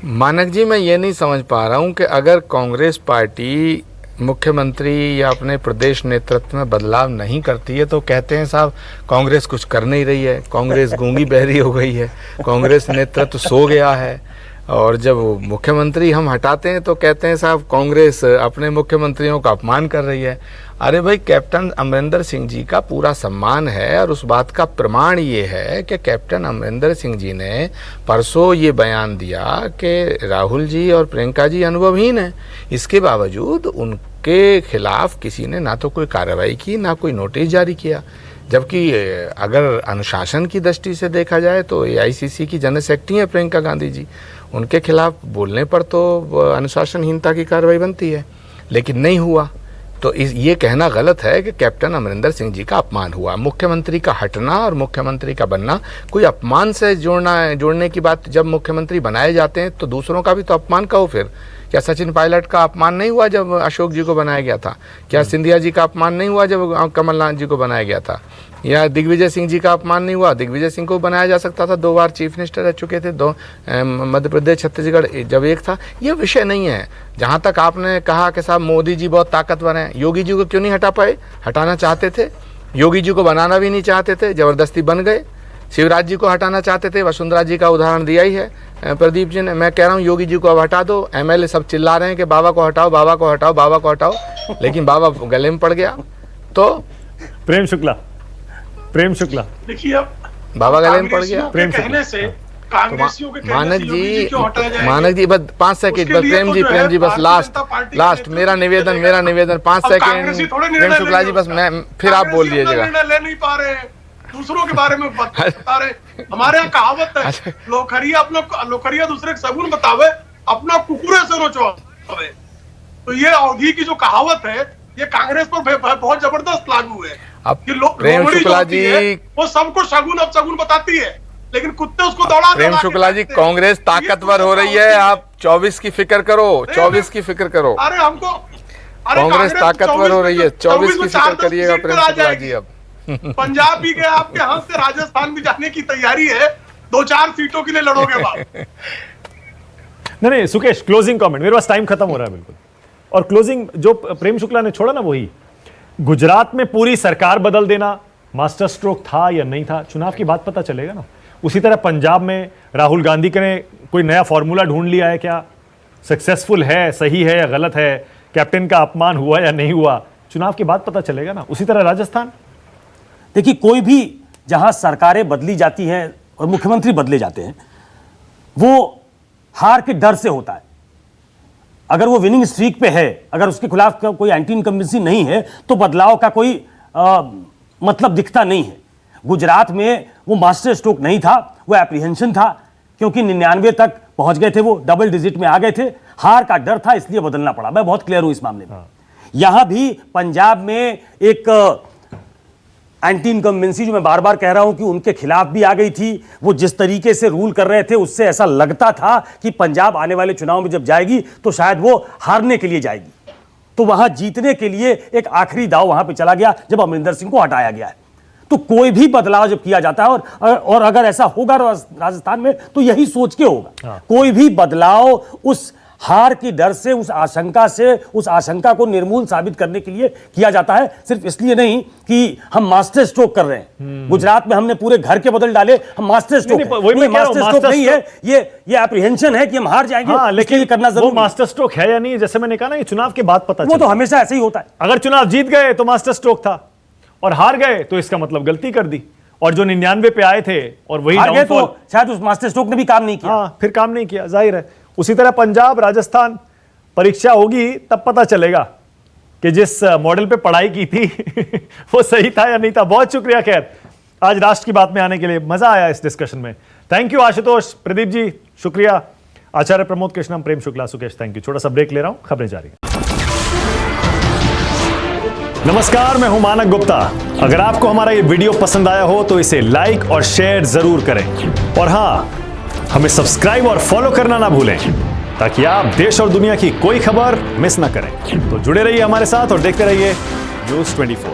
मानक जी, मैं ये नहीं समझ पा रहा हूँ कि अगर कांग्रेस पार्टी मुख्यमंत्री या अपने प्रदेश नेतृत्व में बदलाव नहीं करती है तो कहते हैं साहब कांग्रेस कुछ कर नहीं रही है, कांग्रेस गूंगी बहरी हो गई है, कांग्रेस नेतृत्व सो गया है। और जब मुख्यमंत्री हम हटाते हैं तो कहते हैं साहब कांग्रेस अपने मुख्यमंत्रियों का अपमान कर रही है। अरे भाई, कैप्टन अमरिंदर सिंह जी का पूरा सम्मान है और उस बात का प्रमाण ये है कि कैप्टन अमरिंदर सिंह जी ने परसों ये बयान दिया कि राहुल जी और प्रियंका जी अनुभवहीन हैं। इसके बावजूद उनके खिलाफ किसी ने ना तो कोई कार्रवाई की, ना कोई नोटिस जारी किया। जबकि अगर अनुशासन की दृष्टि से देखा जाए तो AICC की जनरल सेक्रेटरी हैं प्रियंका गांधी जी, उनके खिलाफ बोलने पर तो अनुशासनहीनता की कार्रवाई बनती है, लेकिन नहीं हुआ। तो ये कहना गलत है कि कैप्टन अमरिंदर सिंह जी का अपमान हुआ। मुख्यमंत्री का हटना और मुख्यमंत्री का बनना कोई अपमान से जोड़ने की बात। जब मुख्यमंत्री बनाए जाते हैं तो दूसरों का भी तो अपमान कहो फिर। क्या सचिन पायलट का अपमान नहीं हुआ जब अशोक जी को बनाया गया था? क्या सिंधिया जी का अपमान नहीं हुआ जब कमलनाथ जी को बनाया गया था? या दिग्विजय सिंह जी का अपमान नहीं हुआ? दिग्विजय सिंह को बनाया जा सकता था, 2 बार चीफ मिनिस्टर रह चुके थे, मध्य प्रदेश छत्तीसगढ़ जब एक था। ये विषय नहीं है। जहाँ तक आपने कहा कि साहब मोदी जी बहुत ताकतवर हैं, योगी जी को क्यों नहीं हटा पाए? हटाना चाहते थे, योगी जी को बनाना भी नहीं चाहते थे, ज़बरदस्ती बन गए। शिवराज जी को हटाना चाहते थे, वसुंधरा जी का उदाहरण दिया ही है प्रदीप जी ने। मैं कह रहा हूँ योगी जी को अब हटा दो। MLA सब चिल्ला रहे हैं कि बाबा को हटाओ, बाबा को हटाओ, बाबा को हटाओ, लेकिन बाबा गले में पड़ गया। तो प्रेम शुक्ला देखिए, अब बाबा गले में पड़ गया। प्रेम कहने से कांग्रेसियों के मानक जी बस 5 सेकंड बस। प्रेम जी बस लास्ट मेरा निवेदन 5 सेकंड। प्रेम शुक्ला जी बस, मैं फिर आप बोल दीजिएगा। ले नहीं पा रहे, दूसरों के बारे में बता रहे। हमारे यहाँ कहावत है, लोखरिया दूसरे के सगुन बतावे, अपना कुकुरे से नोचवावे। तो ये अवधि की जो कहावत है, ये कांग्रेस पर बहुत जबरदस्त लागू है। अब प्रेम शुक्ला जी, वो सबको शगुन अब शगुन बताती है, लेकिन कुत्ते उसको दौड़ा। प्रेम शुक्ला जी, कांग्रेस ताकतवर हो रही है, आप 24 की फिक्र करो, 24 की फिक्र करो। अरे हमको कांग्रेस ताकतवर हो रही है, 24 की फिक्र करिएगा प्रेम शुक्ला जी। अब पंजाब भी गए आपके हाथ से, राजस्थान भी जाने की तैयारी है। 2-4 सीटों के लिए लड़ोगे बाप। नहीं सुकेश, क्लोजिंग कमेंट, मेरे पास टाइम खत्म हो रहा है बिल्कुल। और क्लोजिंग जो प्रेम शुक्ला ने छोड़ा ना, वही गुजरात में पूरी सरकार बदल देना मास्टर स्ट्रोक था या नहीं था, चुनाव की बात पता चलेगा ना। उसी तरह पंजाब में राहुल गांधी ने कोई नया फॉर्मूला ढूंढ लिया है, क्या सक्सेसफुल है, सही है या गलत है, कैप्टन का अपमान हुआ या नहीं हुआ, चुनाव की बात पता चलेगा ना। उसी तरह राजस्थान, देखिए, कोई भी जहां सरकारें बदली जाती हैं और मुख्यमंत्री बदले जाते हैं, वो हार के डर से होता है। अगर वो विनिंग स्ट्रीक पे है, अगर उसके खिलाफ कोई एंटी इनकम्बेंसी नहीं है, तो बदलाव का कोई मतलब दिखता नहीं है। गुजरात में वो मास्टर स्ट्रोक नहीं था, वो एप्रीहेंशन था, क्योंकि 99 तक पहुंच गए थे, वो डबल डिजिट में आ गए थे। हार का डर था, इसलिए बदलना पड़ा। मैं बहुत क्लियर हूं इस मामले में। यहां भी पंजाब में एक एंटी इनकम्बेंसी, जो मैं बार बार कह रहा हूं कि उनके खिलाफ भी आ गई थी। वो जिस तरीके से रूल कर रहे थे, उससे ऐसा लगता था कि पंजाब आने वाले चुनाव में जब जाएगी तो शायद वो हारने के लिए जाएगी। तो वहां जीतने के लिए एक आखिरी दाव वहां पे चला गया जब अमरिंदर सिंह को हटाया गया है। तो कोई भी बदलाव जब किया जाता है, और अगर ऐसा होगा राजस्थान में, तो यही सोच के होगा। कोई भी बदलाव उस हार की डर से, उस आशंका को निर्मूल साबित करने के लिए किया जाता है, सिर्फ इसलिए नहीं कि हम मास्टर स्ट्रोक कर रहे हैं। गुजरात में हमने पूरे घर के बदल डाले, हम मास्टर स्ट्रोक मास्टर स्ट्रोक नहीं है, ये एप्रीहेंशन है कि हम हार जाएंगे। हाँ, लेकिन ये करना जरूरी, वो मास्टर स्ट्रोक है या नहीं, जैसे मैंने कहा ना, ये चुनाव के बाद पता चला। वो तो हमेशा ऐसे ही होता है। अगर चुनाव जीत गए तो मास्टर स्ट्रोक था, और हार गए तो इसका मतलब गलती कर दी। और जो 99 पे आए थे और वही हार गए, तो शायद उस मास्टर स्ट्रोक ने भी काम नहीं किया। हाँ, फिर काम नहीं किया, जाहिर है। उसी तरह पंजाब, राजस्थान, परीक्षा होगी तब पता चलेगा कि जिस मॉडल पे पढ़ाई की थी वो सही था या नहीं था। बहुत शुक्रिया खैर आज राष्ट्र की बात में आने के लिए, मजा आया इस डिस्कशन में। थैंक यू आशुतोष, प्रदीप जी शुक्रिया, आचार्य प्रमोद कृष्णम, प्रेम शुक्ला, सुकेश, थैंक यू। छोटा सा ब्रेक ले रहा हूं, खबरें जारी। नमस्कार, मैं हूं मानक गुप्ता। अगर आपको हमारा ये वीडियो पसंद आया हो तो इसे लाइक और शेयर जरूर करें, और हाँ, हमें सब्सक्राइब और फॉलो करना ना भूलें, ताकि आप देश और दुनिया की कोई खबर मिस ना करें। तो जुड़े रहिए हमारे साथ और देखते रहिए न्यूज़ 24।